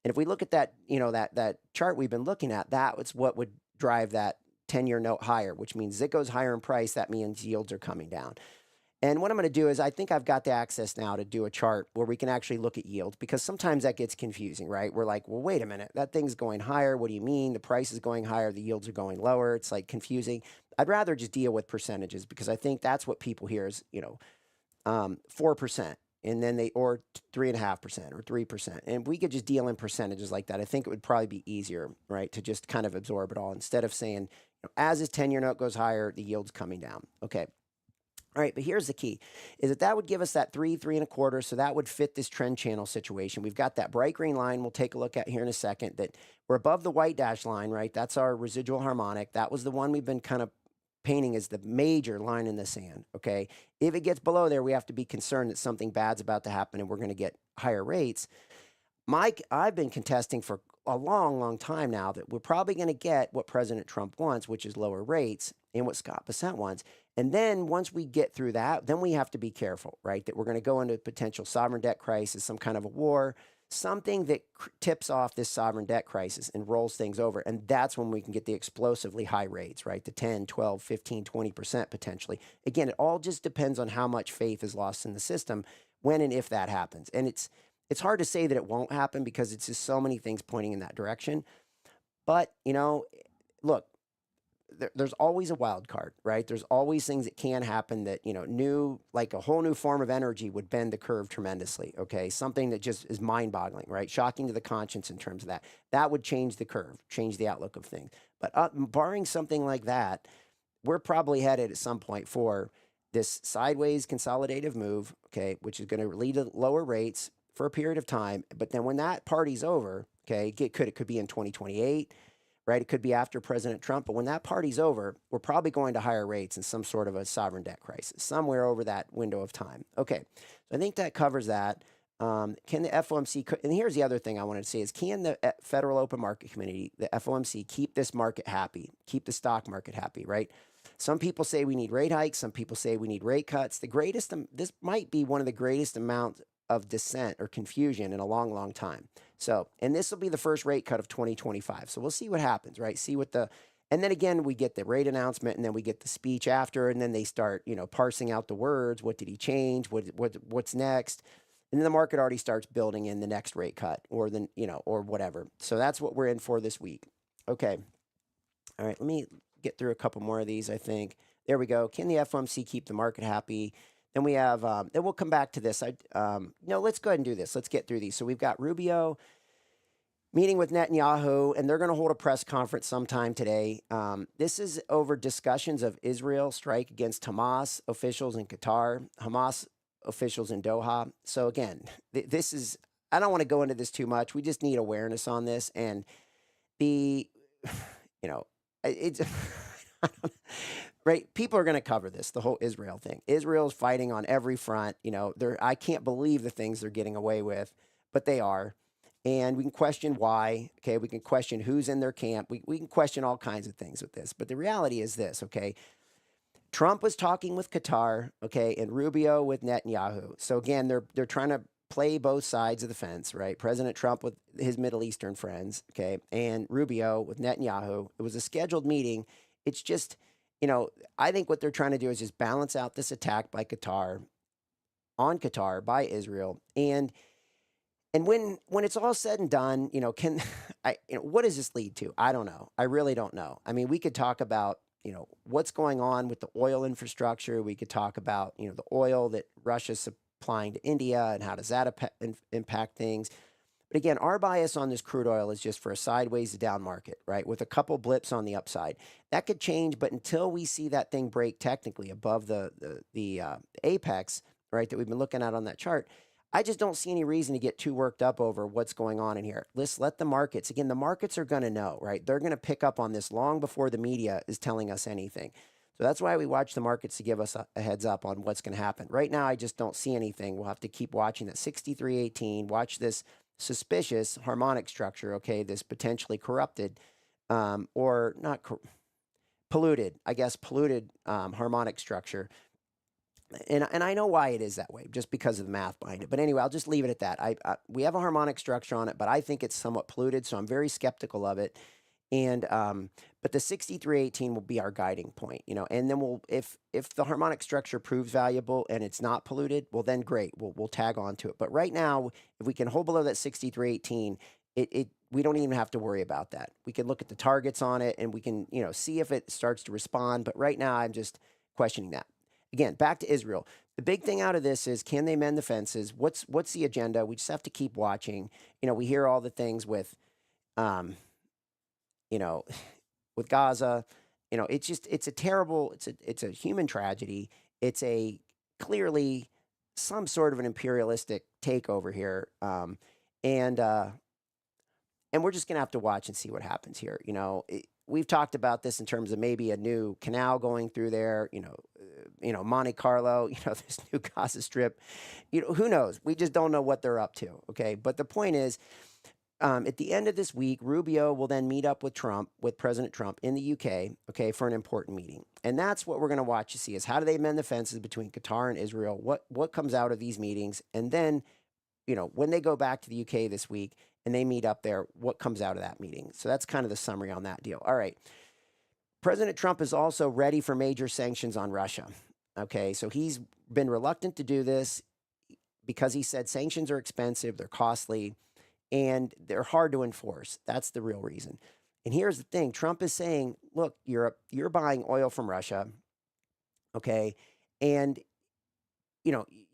if we look at that, that chart we've been looking at, that was what would drive that 10-year note higher, which means as it goes higher in price, that means yields are coming down. And what I'm going to do is I think I've got the access now to do a chart where we can actually look at yields, because sometimes that gets confusing, right? We're like, well, wait a minute, that thing's going higher. What do you mean? The price is going higher, the yields are going lower. It's like confusing. I'd rather just deal with percentages, because I think that's what people hear is, 4%. And then or 3.5% or 3%. And we could just deal in percentages like that. I think it would probably be easier, right, to just kind of absorb it all instead of saying, as his 10-year note goes higher, the yield's coming down. Okay. All right, but here's the key, is that would give us that 3.25, so that would fit this trend channel situation. We've got that bright green line we'll take a look at here in a second, that we're above the white dash line, right? That's our residual harmonic. That was the one we've been kind of painting as the major line in the sand, okay? If it gets below there, we have to be concerned that something bad's about to happen and we're going to get higher rates. Mike, I've been contesting for a long, long time now that we're probably going to get what President Trump wants, which is lower rates, and what Scott Bessent wants. And then once we get through that, then we have to be careful, right? That we're going to go into a potential sovereign debt crisis, some kind of a war, something that tips off this sovereign debt crisis and rolls things over. And that's when we can get the explosively high rates, right? The 10, 12, 15, 20% potentially. Again, it all just depends on how much faith is lost in the system when and if that happens. And it's hard to say that it won't happen, because it's just so many things pointing in that direction. But, look, there's always a wild card, right? There's always things that can happen that, like a whole new form of energy would bend the curve tremendously, okay? Something that just is mind-boggling, right? Shocking to the conscience in terms of that. That would change the curve, change the outlook of things. But barring something like that, we're probably headed at some point for this sideways consolidative move, okay, which is going to lead to lower rates for a period of time. But then when that party's over, okay, it could be in 2028, right? It could be after President Trump. But when that party's over, we're probably going to higher rates and some sort of a sovereign debt crisis somewhere over that window of time. Okay, so I think that covers that. Can the FOMC, and here's the other thing I wanted to say is, can the Federal Open Market Committee, the FOMC, keep this market happy, keep the stock market happy, right? Some people say we need rate hikes. Some people say we need rate cuts. This might be one of the greatest amounts of dissent or confusion in a long, long time. So, and this will be the first rate cut of 2025. So we'll see what happens, right? And then again, we get the rate announcement, and then we get the speech after, and then they start, parsing out the words. What did he change? What's next? And then the market already starts building in the next rate cut, or or whatever. So that's what we're in for this week. Okay. All right. Let me get through a couple more of these, I think. There we go. Can the FOMC keep the market happy? Then we have, then we'll come back to this. Let's go ahead and do this. Let's get through these. So we've got Rubio meeting with Netanyahu, and they're going to hold a press conference sometime today. This is over discussions of Israel strike against Hamas officials in Qatar, Hamas officials in Doha. So again, this is, I don't want to go into this too much. We just need awareness on this. And it's, right? People are going to cover this, the whole Israel thing. Israel's fighting on every front. I can't believe the things they're getting away with, but they are. And we can question why. Okay, we can question who's in their camp. We can question all kinds of things with this. But the reality is this, okay? Trump was talking with Qatar, okay, and Rubio with Netanyahu. So again, they're trying to play both sides of the fence, right? President Trump with his Middle Eastern friends, okay, and Rubio with Netanyahu. It was a scheduled meeting. It's just, I think what they're trying to do is just balance out this attack by Qatar, on Qatar by Israel. And when it's all said and done, what does this lead to? I don't know. I really don't know. I mean, we could talk about, what's going on with the oil infrastructure. We could talk about, the oil that Russia's supplying to India, and how does that impact things. But again, our bias on this crude oil is just for a sideways down market, right? With a couple blips on the upside. That could change, but until we see that thing break technically above the apex, right, that we've been looking at on that chart, I just don't see any reason to get too worked up over what's going on in here. Let's let the markets, again, the markets are going to know, right? They're going to pick up on this long before the media is telling us anything. So that's why we watch the markets to give us a heads up on what's going to happen. Right now, I just don't see anything. We'll have to keep watching that 6318, watch this suspicious harmonic structure, okay, this potentially corrupted or not polluted, I guess, polluted harmonic structure. And I know why it is that way, just because of the math behind it. But anyway, I'll just leave it at that. We have a harmonic structure on it, but I think it's somewhat polluted, so I'm very skeptical of it. And but the 6318 will be our guiding point, and then if the harmonic structure proves valuable and it's not polluted, well then great, we'll tag on to it. But right now, if we can hold below that 6318, we don't even have to worry about that. We can look at the targets on it and we can see if it starts to respond. But right now, I'm just questioning that. Again, back to Israel. The big thing out of this is, can they mend the fences? What's the agenda? We just have to keep watching. We hear all the things with you know, with Gaza, it's a terrible, it's a human tragedy. It's a clearly some sort of an imperialistic takeover here, and we're just gonna have to watch and see what happens here. We've talked about this in terms of maybe a new canal going through there. Monte Carlo. This new Gaza Strip. Who knows? We just don't know what they're up to. Okay, but the point is, at the end of this week, Rubio will then meet up with President Trump in the UK, okay, for an important meeting. And that's what we're going to watch to see is how do they mend the fences between Qatar and Israel? What comes out of these meetings? And then, when they go back to the UK this week and they meet up there, what comes out of that meeting? So that's kind of the summary on that deal. All right. President Trump is also ready for major sanctions on Russia. Okay, so he's been reluctant to do this because he said sanctions are expensive, they're costly, and they're hard to enforce. That's the real reason. And here's the thing. Trump is saying, look, Europe, you're buying oil from Russia, okay? And,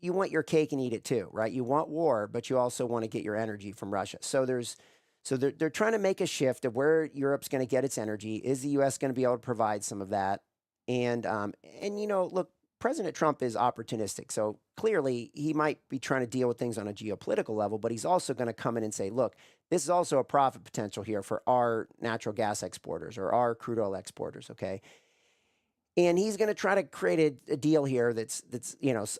you want your cake and eat it too, right? You want war, but you also want to get your energy from Russia. So they're trying to make a shift of where Europe's going to get its energy. Is the U.S. going to be able to provide some of that? And look, President Trump is opportunistic. So clearly he might be trying to deal with things on a geopolitical level, but he's also going to come in and say, look, this is also a profit potential here for our natural gas exporters or our crude oil exporters, okay? And he's going to try to create a deal here that's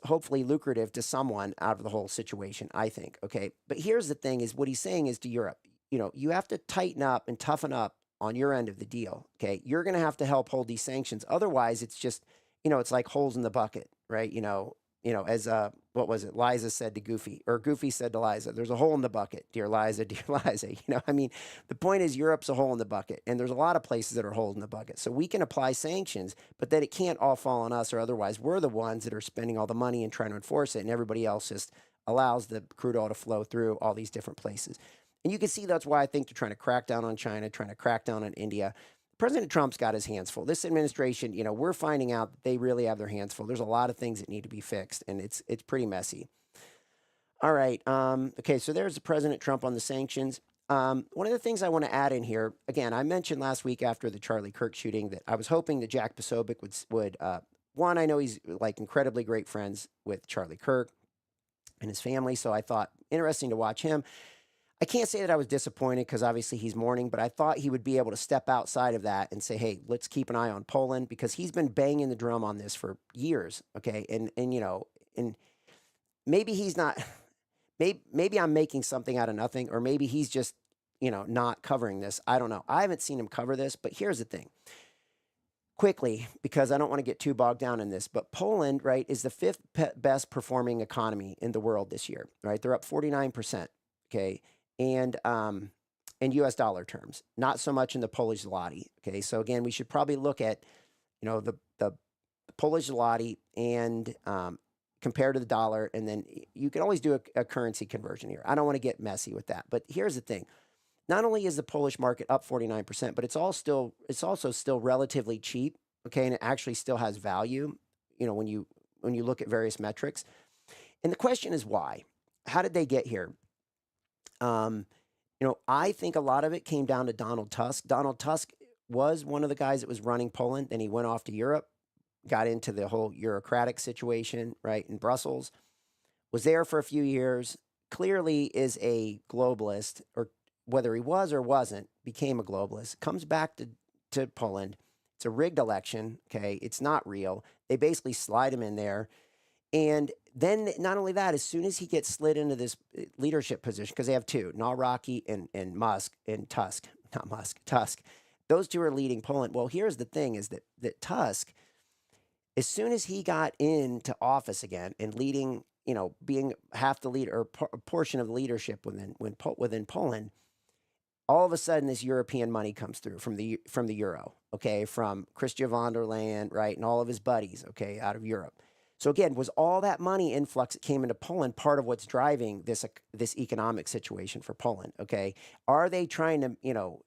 hopefully lucrative to someone out of the whole situation, I think, okay? But here's the thing is what he's saying is to Europe, you have to tighten up and toughen up on your end of the deal, okay? You're going to have to help hold these sanctions. Otherwise, it's just it's like holes in the bucket, right? As what was it? Liza said to Goofy, or Goofy said to Liza, "There's a hole in the bucket, dear Liza, dear Liza." The point is Europe's a hole in the bucket, and there's a lot of places that are holes in the bucket. So we can apply sanctions, but then it can't all fall on us, or otherwise we're the ones that are spending all the money and trying to enforce it, and everybody else just allows the crude oil to flow through all these different places. And you can see that's why I think they're trying to crack down on China, trying to crack down on India. President Trump's got his hands full. This administration, we're finding out that they really have their hands full. There's a lot of things that need to be fixed, and it's pretty messy. All right. Okay, so there's the President Trump on the sanctions. One of the things I want to add in here, again, I mentioned last week after the Charlie Kirk shooting that I was hoping that Jack Posobiec would one, I know he's like incredibly great friends with Charlie Kirk and his family, so I thought interesting to watch him. I can't say that I was disappointed because obviously he's mourning, but I thought he would be able to step outside of that and say, hey, let's keep an eye on Poland because he's been banging the drum on this for years. Okay. And maybe he's not, maybe I'm making something out of nothing, or maybe he's just, not covering this. I don't know. I haven't seen him cover this, but here's the thing. Quickly, because I don't want to get too bogged down in this, but Poland, right, is the fifth best performing economy in the world this year, right? They're up 49%. Okay. And in US dollar terms, not so much in the Polish zloty. Okay, so again, we should probably look at the Polish zloty and compared to the dollar, and then you can always do a currency conversion here. I don't want to get messy with that, but here's the thing: not only is the Polish market up 49%, but it's also still relatively cheap. Okay, and it actually still has value. When you look at various metrics, and the question is why? How did they get here? I think a lot of it came down to Donald Tusk. Donald Tusk was one of the guys that was running Poland. Then he went off to Europe, got into the whole bureaucratic situation, right, in Brussels, was there for a few years, clearly is a globalist, or whether he was or wasn't, became a globalist, comes back to Poland. It's a rigged election. Okay. It's not real. They basically slide him in there. And then not only that, as soon as he gets slid into this leadership position, because they have two, Nawrocki and Musk and Tusk, not Musk, Tusk. Those two are leading Poland. Well, here's the thing is that Tusk, as soon as he got into office again and leading, being half the leader or a portion of the leadership within Poland, all of a sudden this European money comes through from the euro, okay, from Christian von der Leyen, right, and all of his buddies, okay, out of Europe. So again, was all that money influx that came into Poland part of what's driving this economic situation for Poland? Okay, are they trying to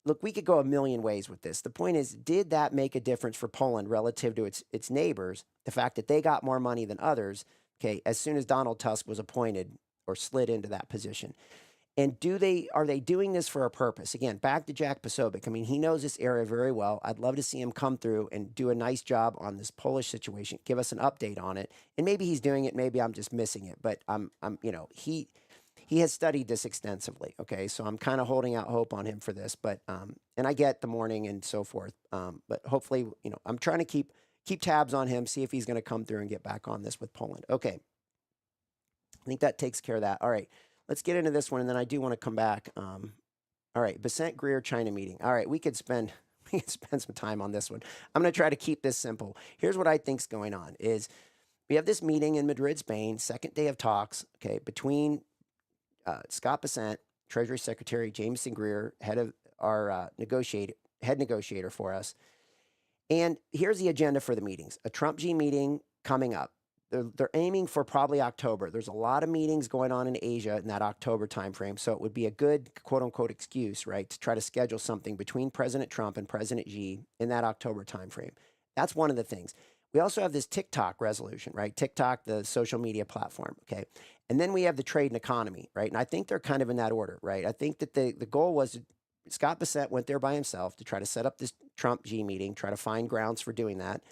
look? We could go a million ways with this. The point is, did that make a difference for Poland relative to its neighbors? The fact that they got more money than others. Okay, as soon as Donald Tusk was appointed or slid into that position. And are they doing this for a purpose? Again, back to Jack Posobiec. I mean, he knows this area very well. I'd love to see him come through and do a nice job on this Polish situation. Give us an update on it. And maybe he's doing it. Maybe I'm just missing it. But he has studied this extensively. Okay, so I'm kind of holding out hope on him for this. But and I get the morning and so forth. But hopefully, I'm trying to keep tabs on him, see if he's going to come through and get back on this with Poland. Okay, I think that takes care of that. All right. Let's get into this one, and then I do want to come back. All right, Bessent Greer China meeting. All right, we could spend some time on this one. I'm going to try to keep this simple. Here's what I think's going on: is we have this meeting in Madrid, Spain, second day of talks. Okay, between Scott Bessent, Treasury Secretary, Jameson Greer, head of our head negotiator for us. And here's the agenda for the meetings: a Trump G meeting coming up. They're aiming for probably October. There's a lot of meetings going on in Asia in that October timeframe, so it would be a good quote unquote excuse, right, to try to schedule something between President Trump and President Xi in that October timeframe. That's one of the things. We also have this TikTok resolution, right? TikTok, the social media platform, okay? And then we have the trade and economy, right? And I think they're kind of in that order, right? I think that the goal was Scott Bessent went there by himself to try to set up this Trump Xi meeting, try to find grounds for doing that.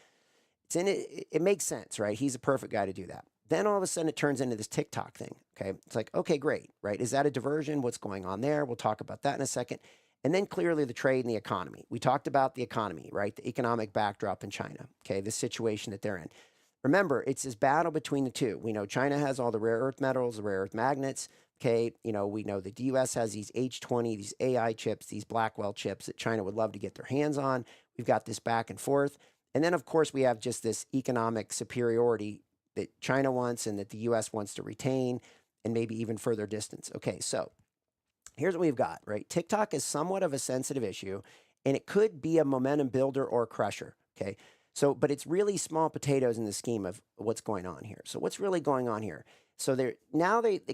It makes sense, right? He's a perfect guy to do that. Then all of a sudden it turns into this TikTok thing. Okay. It's like, okay, great, right? Is that a diversion? What's going on there? We'll talk about that in a second. And then clearly the trade and the economy. We talked about the economy, right? The economic backdrop in China. Okay. The situation that they're in. Remember, it's this battle between the two. We know China has all the rare earth metals, the rare earth magnets. Okay. We know that the US has these H20, these AI chips, these Blackwell chips that China would love to get their hands on. We've got this back and forth. And then, of course, we have just this economic superiority that China wants and that the U.S. wants to retain and maybe even further distance. Okay, so here's what we've got, right? TikTok is somewhat of a sensitive issue, and it could be a momentum builder or crusher, okay? So, but it's really small potatoes in the scheme of what's going on here. So what's really going on here? So they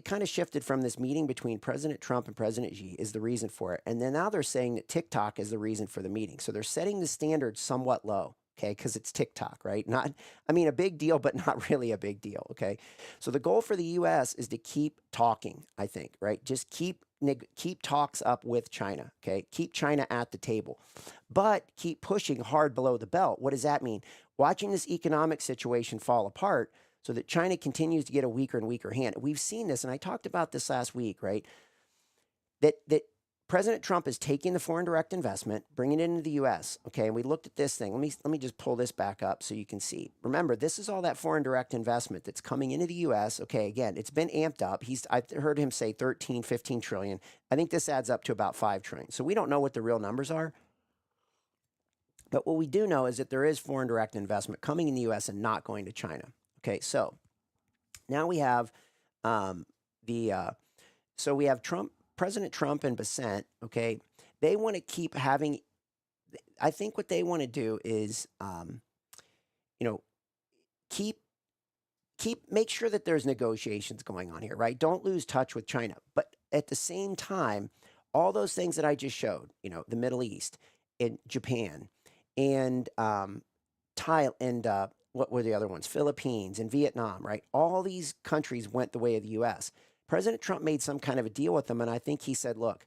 kind of shifted from this meeting between President Trump and President Xi is the reason for it. And then now they're saying that TikTok is the reason for the meeting. So they're setting the standard somewhat low. Okay, because it's TikTok, right? A big deal, but not really a big deal, okay? So the goal for the U.S. is to keep talking, I think, right? Just keep talks up with China, okay? Keep China at the table, but keep pushing hard below the belt. What does that mean? Watching this economic situation fall apart so that China continues to get a weaker and weaker hand. We've seen this, and I talked about this last week, right? That President Trump is taking the foreign direct investment, bringing it into the U.S. Okay, and we looked at this thing. Let me just pull this back up so you can see. Remember, this is all that foreign direct investment that's coming into the U.S. Okay, again, it's been amped up. I've heard him say 13, 15 trillion. I think this adds up to about 5 trillion. So we don't know what the real numbers are. But what we do know is that there is foreign direct investment coming in the U.S. and not going to China. Okay, so now we have we have President Trump and Bessent, okay, they want to keep having, I think what they want to do is, make sure that there's negotiations going on here, right? Don't lose touch with China. But at the same time, all those things that I just showed, the Middle East and Japan and Thailand and what were the other ones? Philippines and Vietnam, right? All these countries went the way of the U.S. President Trump made some kind of a deal with them, and I think he said, look,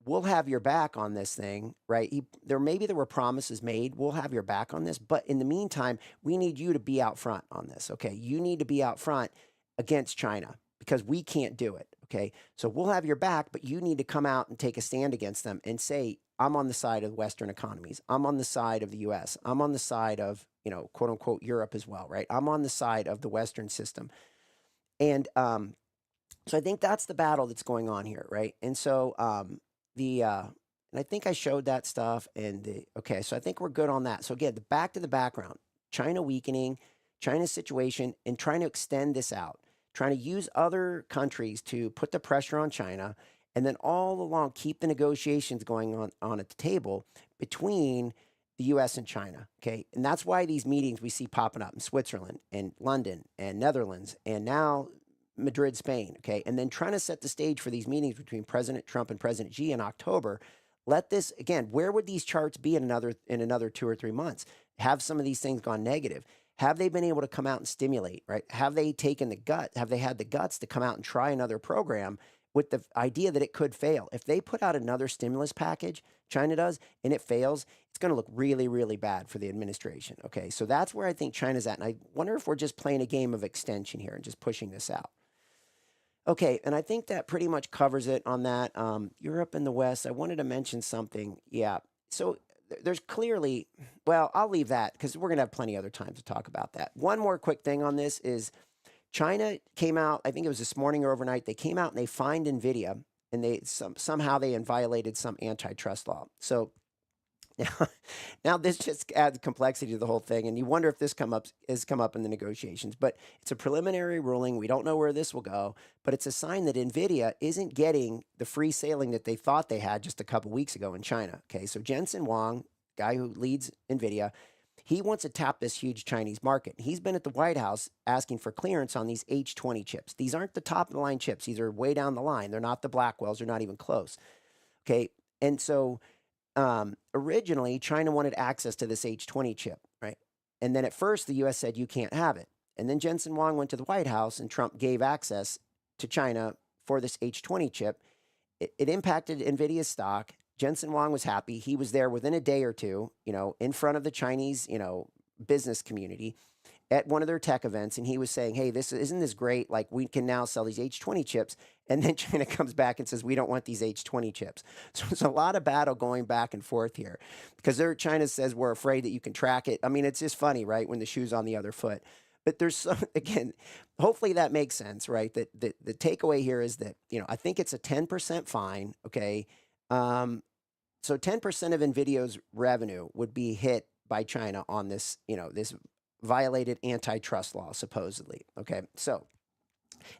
we'll have your back on this thing, right? There were promises made. We'll have your back on this, but in the meantime, we need you to be out front on this. Okay, you need to be out front against China because we can't do it. Okay, so we'll have your back, but you need to come out and take a stand against them and say, I'm on the side of Western economies. I'm on the side of the U.S. I'm on the side of, quote unquote Europe as well, right? I'm on the side of the Western system, and so I think that's the battle that's going on here, right? And so the and I think I showed that stuff, and okay, so I think we're good on that. So again, back to the background: China weakening, China's situation, and trying to extend this out, trying to use other countries to put the pressure on China, and then all along keep the negotiations going on at the table between the U.S. and China. Okay, and that's why these meetings we see popping up in Switzerland and London and Netherlands and now Madrid, Spain. Okay, and then trying to set the stage for these meetings between President Trump and President Xi in October. Let this again. Where would these charts be in another 2 or 3 months? Have some of these things gone negative? Have they been able to come out and stimulate? Right? Have they taken the gut? Have they had the guts to come out and try another program with the idea that it could fail? If they put out another stimulus package, China does, and it fails, it's going to look really, really bad for the administration. Okay, so that's where I think China's at, and I wonder if we're just playing a game of extension here and just pushing this out. Okay, and I think that pretty much covers it on that. Europe and the West, I wanted to mention something. Yeah, so there's clearly, well, I'll leave that because we're going to have plenty of other time to talk about that. One more quick thing on this is China came out, I think it was this morning or overnight, they came out and they fined NVIDIA, and somehow they violated some antitrust law. So now this just adds complexity to the whole thing, and you wonder if this come up in the negotiations. But it's a preliminary ruling. We don't know where this will go, but it's a sign that NVIDIA isn't getting the free sailing that they thought they had just a couple weeks ago in China. Okay, so Jensen Huang, guy who leads NVIDIA, he wants to tap this huge Chinese market. He's been at the White House asking for clearance on these H20 chips. These aren't the top of the line chips. These are way down the line. They're not the Blackwells. They're not even close. Okay, and so originally China wanted access to this H20 chip, right? And then at first the U.S. said you can't have it. And then Jensen Huang went to the White House and Trump gave access to China for this H20 chip. It impacted NVIDIA's stock. Jensen Huang was happy. He was there within a day or two, in front of the Chinese, business community at one of their tech events, and he was saying, hey, isn't this great? Like, we can now sell these H20 chips. And then China comes back and says, we don't want these H20 chips. So it's a lot of battle going back and forth here because China says we're afraid that you can track it. I mean, it's just funny, right, when the shoe's on the other foot. But there's again, hopefully that makes sense, right? That the takeaway here is that, I think it's a 10% fine, okay? So 10% of NVIDIA's revenue would be hit by China on this, this violated antitrust law, supposedly. Okay, so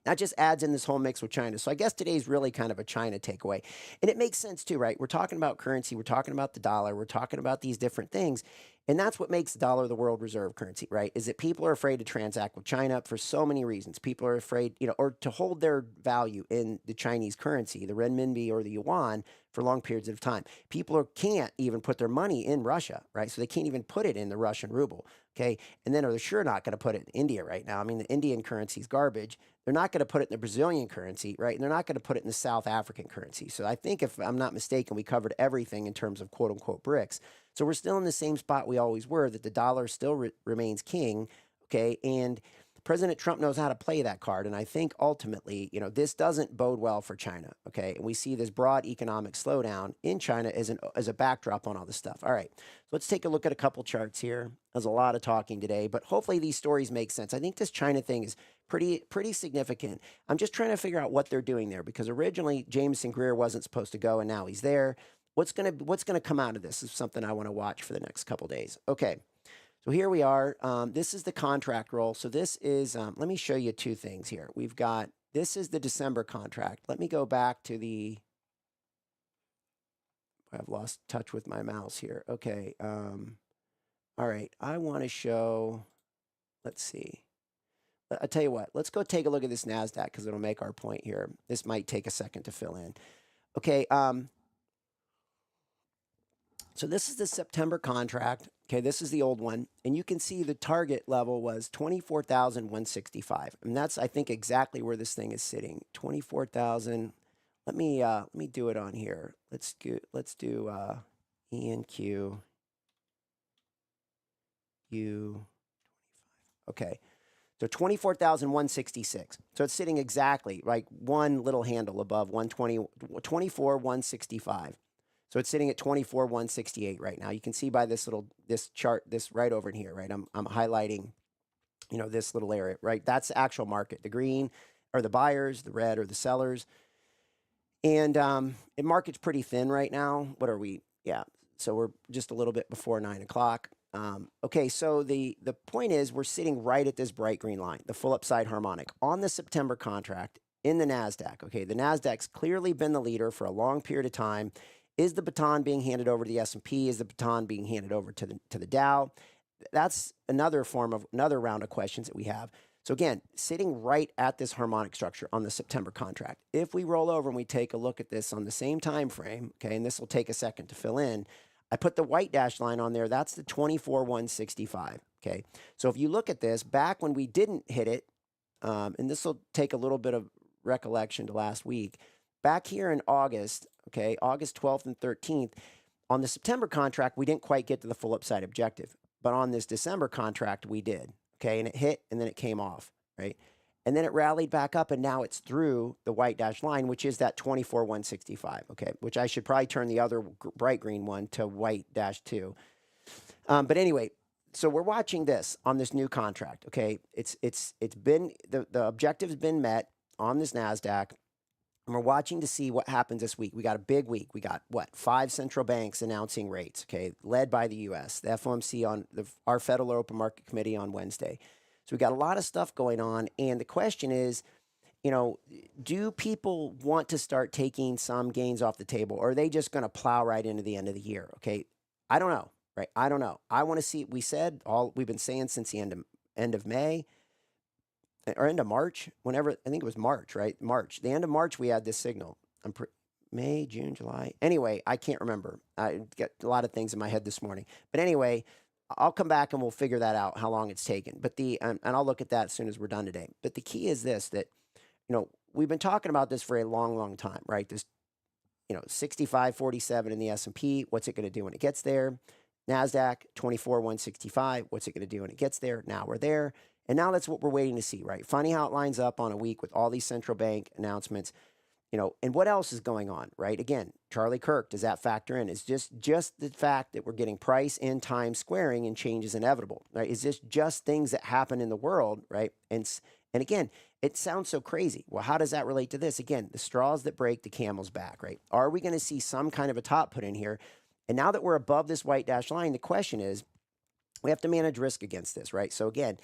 that just adds in this whole mix with China. So I guess today's really kind of a China takeaway. And it makes sense too, right? We're talking about currency, we're talking about the dollar, we're talking about these different things. And that's what makes the dollar the world reserve currency, right? Is that people are afraid to transact with China for so many reasons. People are afraid, or to hold their value in the Chinese currency, the renminbi or the yuan, for long periods of time. People can't even put their money in Russia, right? So they can't even put it in the Russian ruble, okay? And then they're sure not going to put it in India right now. I mean, the Indian currency is garbage. They're not going to put it in the Brazilian currency, right? And they're not going to put it in the South African currency. So I think, if I'm not mistaken, we covered everything in terms of quote unquote BRICS. So we're still in the same spot we always were, that the dollar still remains king, okay? And President Trump knows how to play that card. And I think ultimately, this doesn't bode well for China, okay? And we see this broad economic slowdown in China as a backdrop on all this stuff. All right, so let's take a look at a couple charts here. There's a lot of talking today, but hopefully these stories make sense. I think this China thing is pretty significant. I'm just trying to figure out what they're doing there, because originally Jameson Greer wasn't supposed to go, and now he's there. What's gonna come out of this is something I want to watch for the next couple days. Okay. So here we are. This is the contract roll. So this is, let me show you two things here. This is the December contract. Let me go back to I've lost touch with my mouse here. Okay. All right. I want to show, let's see. I'll tell you what, let's go take a look at this NASDAQ because it'll make our point here. This might take a second to fill in. Okay. So this is the September contract. Okay, this is the old one. And you can see the target level was 24,165. And that's, I think, exactly where this thing is sitting. 24,000. let me do it on here. Let's do ENQ U. Okay. So 24,166. So it's sitting exactly like one little handle above 120, 24,165. So it's sitting at 24,168 right now. You can see by this chart, this right over in here, right? I'm highlighting, this little area, right? That's the actual market. The green are the buyers, the red are the sellers. And it market's pretty thin right now. What are we? Yeah. So we're just a little bit before 9 o'clock. Okay, so the point is we're sitting right at this bright green line, the full upside harmonic on the September contract in the NASDAQ. Okay, the NASDAQ's clearly been the leader for a long period of time. Is the baton being handed over to the S&P? Is the baton being handed over to the Dow? That's another round of questions that we have. So again, sitting right at this harmonic structure on the September contract. If we roll over and we take a look at this on the same time frame, okay, and this will take a second to fill in, I put the white dashed line on there. That's the 24,165, okay? So if you look at this, back when we didn't hit it, and this will take a little bit of recollection to last week, back here in August, okay, August 12th and 13th, on the September contract, we didn't quite get to the full upside objective. But on this December contract, we did. Okay, and it hit and then it came off, right? And then it rallied back up and now it's through the white dashed line, which is that 24,165, okay? Which I should probably turn the other bright green one to white dash 2. But anyway, so we're watching this on this new contract, okay? It's been, the objective's been met on this NASDAQ. And we're watching to see what happens this week. We got a big week. We got, 5 central banks announcing rates, okay, led by the U.S., the FOMC on our Federal Open Market Committee on Wednesday. So we got a lot of stuff going on. And the question is, do people want to start taking some gains off the table, or are they just going to plow right into the end of the year, okay? I don't know, right? I don't know. I want to see, we've been saying since the end of May, or end of March, whenever, I think it was March, right? March. The end of March, we had this signal. May, June, July. Anyway, I can't remember. I got a lot of things in my head this morning. But anyway, I'll come back and we'll figure that out, how long it's taken. But and I'll look at that as soon as we're done today. But the key is this, that, we've been talking about this for a long, long time, right? This, 65.47 in the S&P. What's it going to do when it gets there? NASDAQ, 24,165. What's it going to do when it gets there? Now we're there. And now that's what we're waiting to see, right? Funny how it lines up on a week with all these central bank announcements, and what else is going on, right? Again, Charlie Kirk, does that factor in? Is just the fact that we're getting price and time squaring and change is inevitable, right? Is this just things that happen in the world, right? And again, it sounds so crazy. Well, how does that relate to this? Again, the straws that break the camel's back, right? Are we going to see some kind of a top put in here? And now that we're above this white dash line, the question is, we have to manage risk against this, right? So again,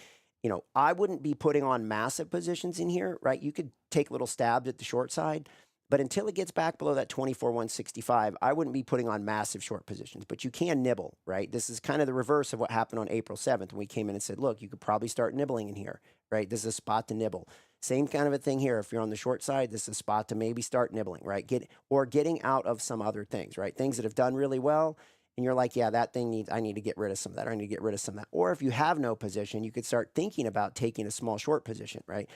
I wouldn't be putting on massive positions in here, right? You could take little stabs at the short side, but until it gets back below that 24,165, I wouldn't be putting on massive short positions, but you can nibble, right? This is kind of the reverse of what happened on April 7th when we came in and said, look, you could probably start nibbling in here, right? This is a spot to nibble. Same kind of a thing here. If you're on the short side, this is a spot to maybe start nibbling, right? Getting out of some other things, right? Things that have done really well. And you're like, yeah, that thing I need to get rid of some of that. Or I need to get rid of some of that. Or if you have no position, you could start thinking about taking a small short position, right?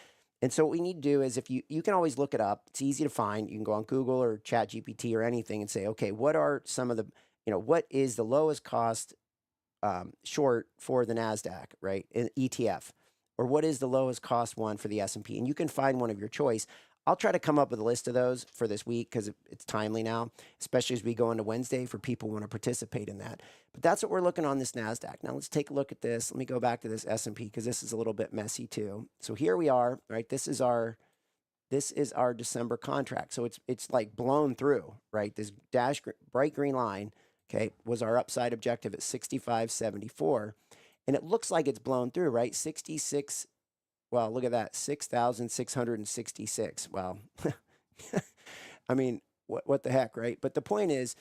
And so what we need to do is, if you can always look it up. It's easy to find. You can go on Google or ChatGPT or anything and say, okay, what are some of the, what is the lowest cost short for the NASDAQ, right? An ETF, or what is the lowest cost one for the S&P? And you can find one of your choice. I'll try to come up with a list of those for this week because it's timely now, especially as we go into Wednesday for people who want to participate in that. But that's what we're looking on this NASDAQ. Now let's take a look at this. Let me go back to this S&P because this is a little bit messy too. So here we are, right? This is our December contract. So it's like blown through, right? This bright green line, okay, was our upside objective at 65.74. And it looks like it's blown through, right? 66. Well, look at that, 6,666. Wow. I mean, what the heck, right? But the point is,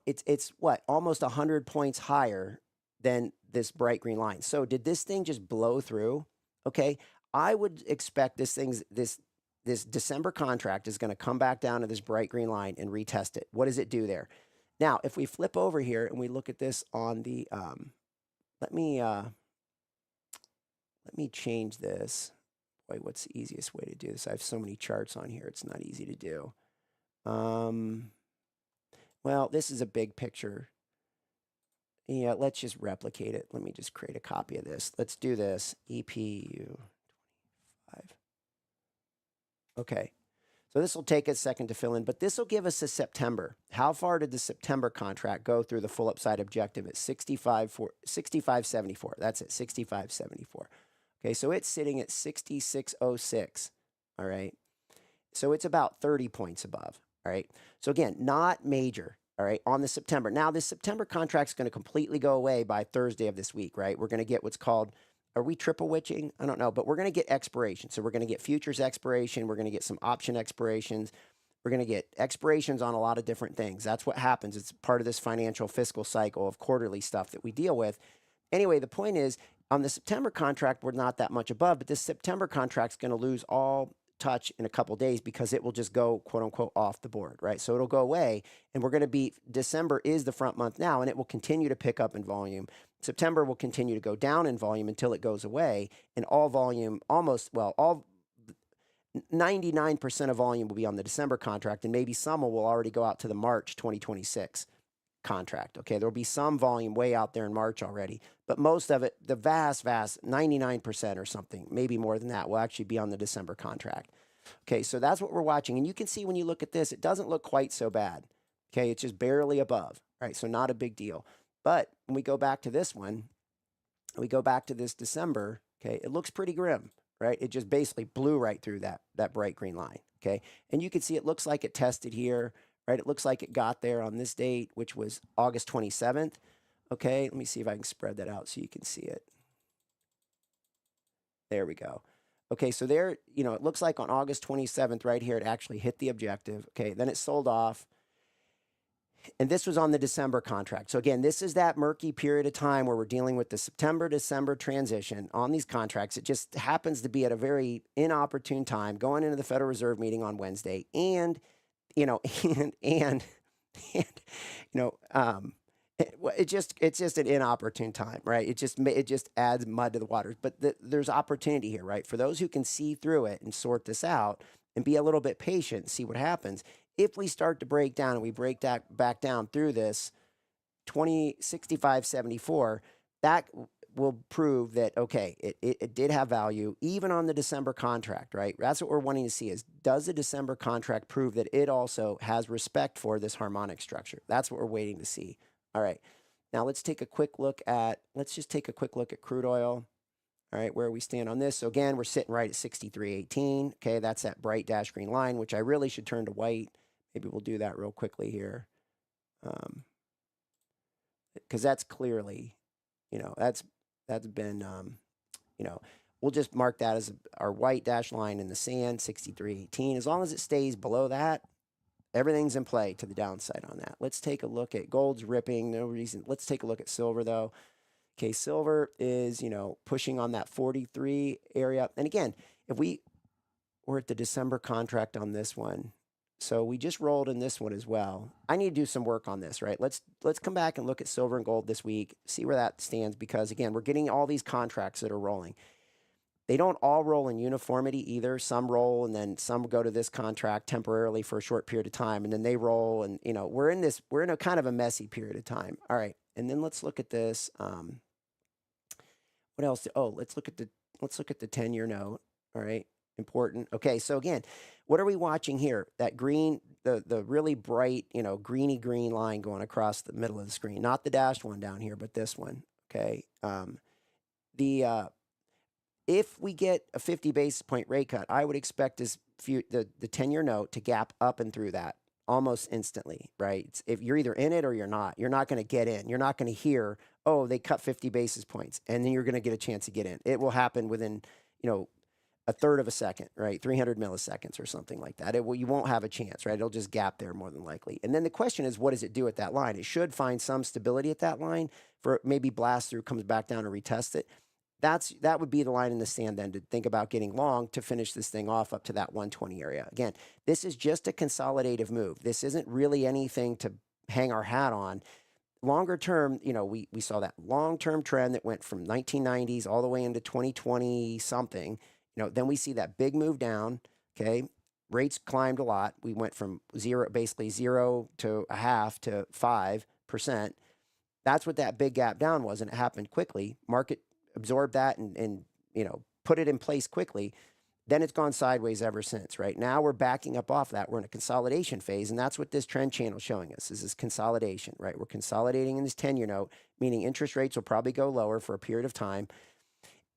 it's what, almost 100 points higher than this bright green line. So did this thing just blow through? Okay, I would expect this December contract is going to come back down to this bright green line and retest it. What does it do there? Now, if we flip over here and we look at this on the, let me change this. boy, what's the easiest way to do this? I have so many charts on here. It's not easy to do. Well, this is a big picture. Yeah, let's just replicate it. Let me just create a copy of this. Let's do this. EPU 25. Okay. So this will take a second to fill in, but this will give us a September. How far did the September contract go through the full upside objective at 65.74? That's it, 65.74. Okay, so it's sitting at 66.06. All right. So it's about 30 points above. All right. So again, not major. All right. On the September. Now, this September contract is going to completely go away by Thursday of this week, right? We're going to get what's called, are we triple witching? I don't know, but we're going to get expiration. So we're going to get futures expiration. We're going to get some option expirations. We're going to get expirations on a lot of different things. That's what happens. It's part of this financial fiscal cycle of quarterly stuff that we deal with. Anyway, the point is, on the September contract, we're not that much above, but this September contract is going to lose all touch in a couple days because it will just go, quote unquote, off the board, right? So it'll go away, and we're going to be, December is the front month now, and it will continue to pick up in volume. September will continue to go down in volume until it goes away, and all volume, all 99% of volume will be on the December contract, and maybe some will already go out to the March 2026 contract. Okay, there'll be some volume way out there in March already, but most of it, the vast 99% or something, maybe more than that, will actually be on the December contract. Okay, so that's what we're watching, and you can see when you look at this, it doesn't look quite so bad. Okay, it's just barely above, right? So not a big deal. But when we go back to this one, we go back to this December, okay, it looks pretty grim, right? It just basically blew right through that bright green line, okay? And you can see it looks like it tested here, right? It looks like it got there on this date, which was August 27th. Okay, let me see if I can spread that out so you can see it. There we go. Okay, so there, it looks like on August 27th right here, it actually hit the objective. Okay, then it sold off. And this was on the December contract. So again, this is that murky period of time where we're dealing with the September-December transition on these contracts. It just happens to be at a very inopportune time going into the Federal Reserve meeting on Wednesday. And it's just an inopportune time, right? It just adds mud to the waters. But there's opportunity here, right? For those who can see through it and sort this out and be a little bit patient and see what happens. If we start to break down and we break that back down through this 65.74, that will prove that, okay, it did have value even on the December contract, right? That's what we're wanting to see is, does the December contract prove that it also has respect for this harmonic structure? That's what we're waiting to see. All right. Now let's just take a quick look at crude oil. All right, where we stand on this. So again, we're sitting right at 63.18. Okay, that's that bright dash green line, which I really should turn to white. Maybe we'll do that real quickly here. Because that's clearly, that's been, we'll just mark that as our white dash line in the sand, 63.18. As long as it stays below that, everything's in play to the downside on that. Let's take a look at gold's ripping. No reason. Let's take a look at silver though. Okay, silver is, pushing on that 43 area. And again, if we're at the December contract on this one, so we just rolled in this one as well. I need to do some work on this, right? Let's come back and look at silver and gold this week, see where that stands, because again, we're getting all these contracts that are rolling. They don't all roll in uniformity either. Some roll and then some go to this contract temporarily for a short period of time, and then they roll, and we're in a kind of a messy period of time. All right, and then let's look at this. What else? Let's look at the 10-year note. All right, important. Okay, so again, what are we watching here? That green, the really bright, greeny green line going across the middle of the screen. Not the dashed one down here, but this one. Okay. If we get a 50 basis point rate cut, I would expect the 10-year note to gap up and through that almost instantly, right? If you're either in it or you're not going to get in. You're not going to hear, oh, they cut 50 basis points, and then you're going to get a chance to get in. It will happen within, a third of a second, right? 300 milliseconds or something like that. You won't have a chance, right? It'll just gap there more than likely. And then the question is, what does it do at that line? It should find some stability at that line for maybe blast through, comes back down and retest it. That would be the line in the sand then to think about getting long to finish this thing off up to that 120 area. Again, this is just a consolidative move. This isn't really anything to hang our hat on. Longer term, we saw that long-term trend that went from 1990s all the way into 2020 something. Then we see that big move down. Okay. Rates climbed a lot. We went from basically zero to a half to 5%. That's what that big gap down was, and it happened quickly. Market absorbed that and put it in place quickly. Then it's gone sideways ever since, right? Now we're backing up off that. We're in a consolidation phase, and that's what this trend channel is showing us, is this consolidation, right? We're consolidating in this 10-year note, meaning interest rates will probably go lower for a period of time.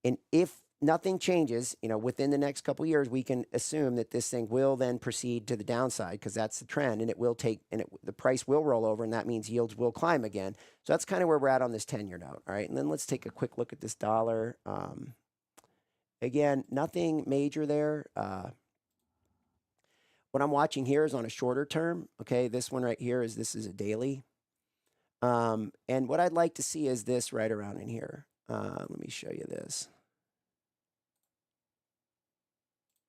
And if nothing changes, within the next couple of years, we can assume that this thing will then proceed to the downside, because that's the trend, and the price will roll over, and that means yields will climb again. So that's kind of where we're at on this 10-year note. All right. And then let's take a quick look at this dollar. Again, nothing major there. What I'm watching here is on a shorter term. Okay. This one right here this is a daily. And what I'd like to see is this right around in here. Let me show you this.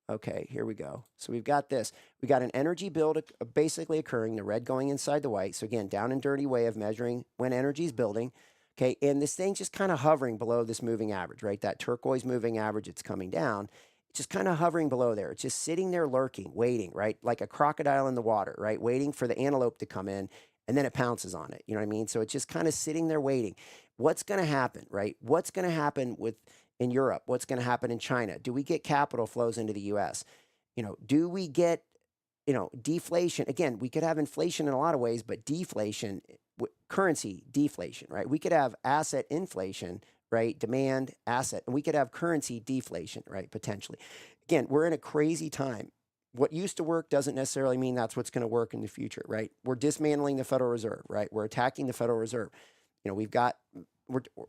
Okay, here we go. So we've got this. We got an energy build basically occurring, the red going inside the white. So again, down and dirty way of measuring when energy is building. Okay, and this thing's just kind of hovering below this moving average, right? That turquoise moving average, it's coming down. It's just kind of hovering below there. It's just sitting there lurking, waiting, right? Like a crocodile in the water, right? Waiting for the antelope to come in, and then it pounces on it. You know what I mean? So it's just kind of sitting there waiting. What's going to happen, right? What's going to happen in Europe? What's going to happen in China? Do we get capital flows into the U.S.? Do we get, deflation? Again, we could have inflation in a lot of ways, but deflation, currency deflation, right? We could have asset inflation, right? Demand, asset, and we could have currency deflation, right? Potentially. Again, we're in a crazy time. What used to work doesn't necessarily mean that's what's going to work in the future, right? We're dismantling the Federal Reserve, right? We're attacking the Federal Reserve.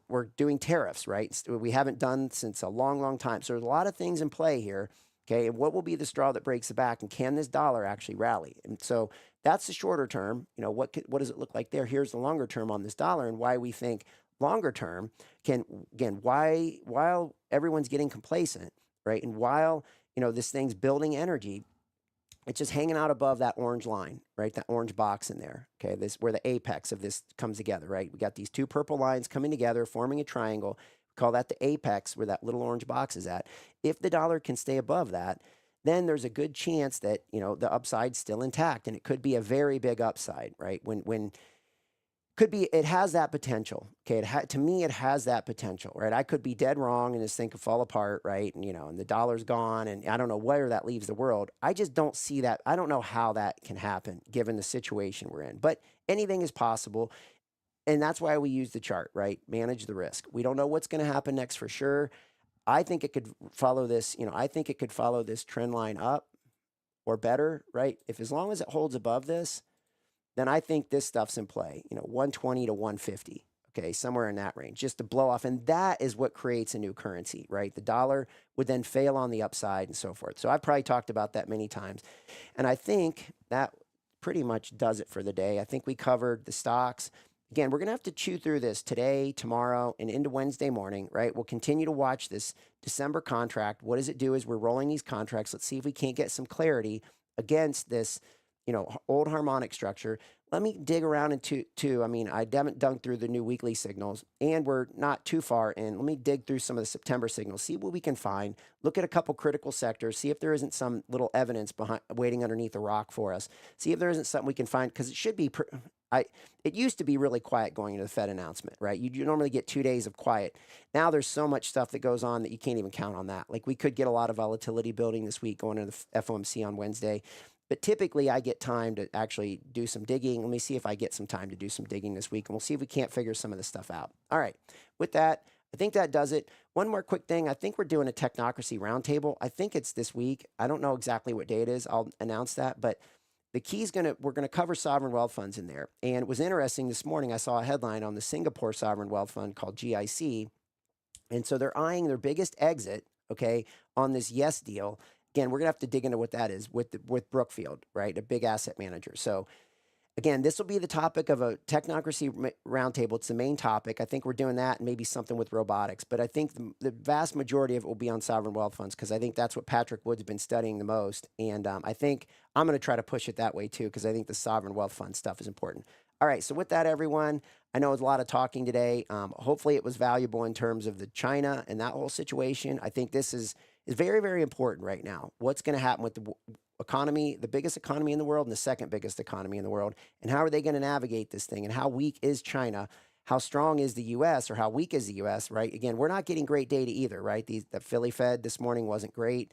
We're doing tariffs, right? We haven't done since a long, long time. So there's a lot of things in play here. Okay. And what will be the straw that breaks the back? And can this dollar actually rally? And so that's the shorter term. What does it look like there? Here's the longer term on this dollar, and why we think longer term while everyone's getting complacent, right? And while, this thing's building energy, it's just hanging out above that orange line, right? That orange box in there. Okay. This where the apex of this comes together, right? We got these two purple lines coming together, forming a triangle. We call that the apex, where that little orange box is at. If the dollar can stay above that, then there's a good chance that, the upside's still intact, and it could be a very big upside, right? It has that potential. Okay. To me, it has that potential, right? I could be dead wrong and this thing could fall apart, right? And, and the dollar's gone, and I don't know where that leaves the world. I just don't see that. I don't know how that can happen given the situation we're in, but anything is possible. And that's why we use the chart, right? Manage the risk. We don't know what's going to happen next for sure. I think it could follow this, I think it could follow this trend line up or better, right? As long as it holds above this, then I think this stuff's in play, 120 to 150, okay, somewhere in that range, just to blow off. And that is what creates a new currency, right? The dollar would then fail on the upside and so forth. So I've probably talked about that many times. And I think that pretty much does it for the day. I think we covered the stocks. Again, we're going to have to chew through this today, tomorrow, and into Wednesday morning, right? We'll continue to watch this December contract. What does it do as we're rolling these contracts? Let's see if we can't get some clarity against this, old harmonic structure. Let me dig around into, I haven't dug through the new weekly signals, and we're not too far in. Let me dig through some of the September signals, see what we can find, look at a couple critical sectors, see if there isn't some little evidence waiting underneath a rock for us, see if there isn't something we can find, because it should be, it used to be really quiet going into the Fed announcement, right? You normally get 2 days of quiet. Now there's so much stuff that goes on that you can't even count on that. Like we could get a lot of volatility building this week going into the FOMC on Wednesday. But typically I get time to actually do some digging. Let me see if I get some time to do some digging this week, and we'll see if we can't figure some of this stuff out. All right. With that, I think that does it. One more quick thing. I think we're doing a Technocracy Roundtable. I think it's this week. I don't know exactly what day it is. I'll announce that. But the key is we're going to cover sovereign wealth funds in there. And it was interesting this morning. I saw a headline on the Singapore Sovereign Wealth Fund called GIC. And so they're eyeing their biggest exit, okay, on this Yes deal. Again, we're going to have to dig into what that is with Brookfield, right? A big asset manager. So again, this will be the topic of a Technocracy Roundtable. It's the main topic. I think we're doing that and maybe something with robotics. But I think the vast majority of it will be on sovereign wealth funds, because I think that's what Patrick Wood's been studying the most. And I think I'm going to try to push it that way too, because I think the sovereign wealth fund stuff is important. All right. So with that, everyone, I know it was a lot of talking today. Hopefully it was valuable in terms of the China and that whole situation. I think this is is very, very important right now. What's going to happen with the economy, the biggest economy in the world and the second biggest economy in the world, and how are they going to navigate this thing, and how weak is China? How strong is the U.S. or how weak is the U.S., right? Again, we're not getting great data either, right? The Philly Fed this morning wasn't great.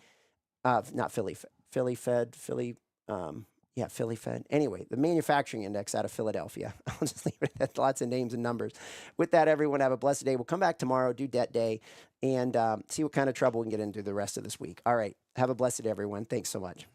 Not Philly, Philly Fed, Philly, yeah, Philly Fed. Anyway, the manufacturing index out of Philadelphia. I'll just leave it at that. Lots of names and numbers. With that, everyone, have a blessed day. We'll come back tomorrow, do debt day, and see what kind of trouble we can get into the rest of this week. All right. Have a blessed day, everyone. Thanks so much.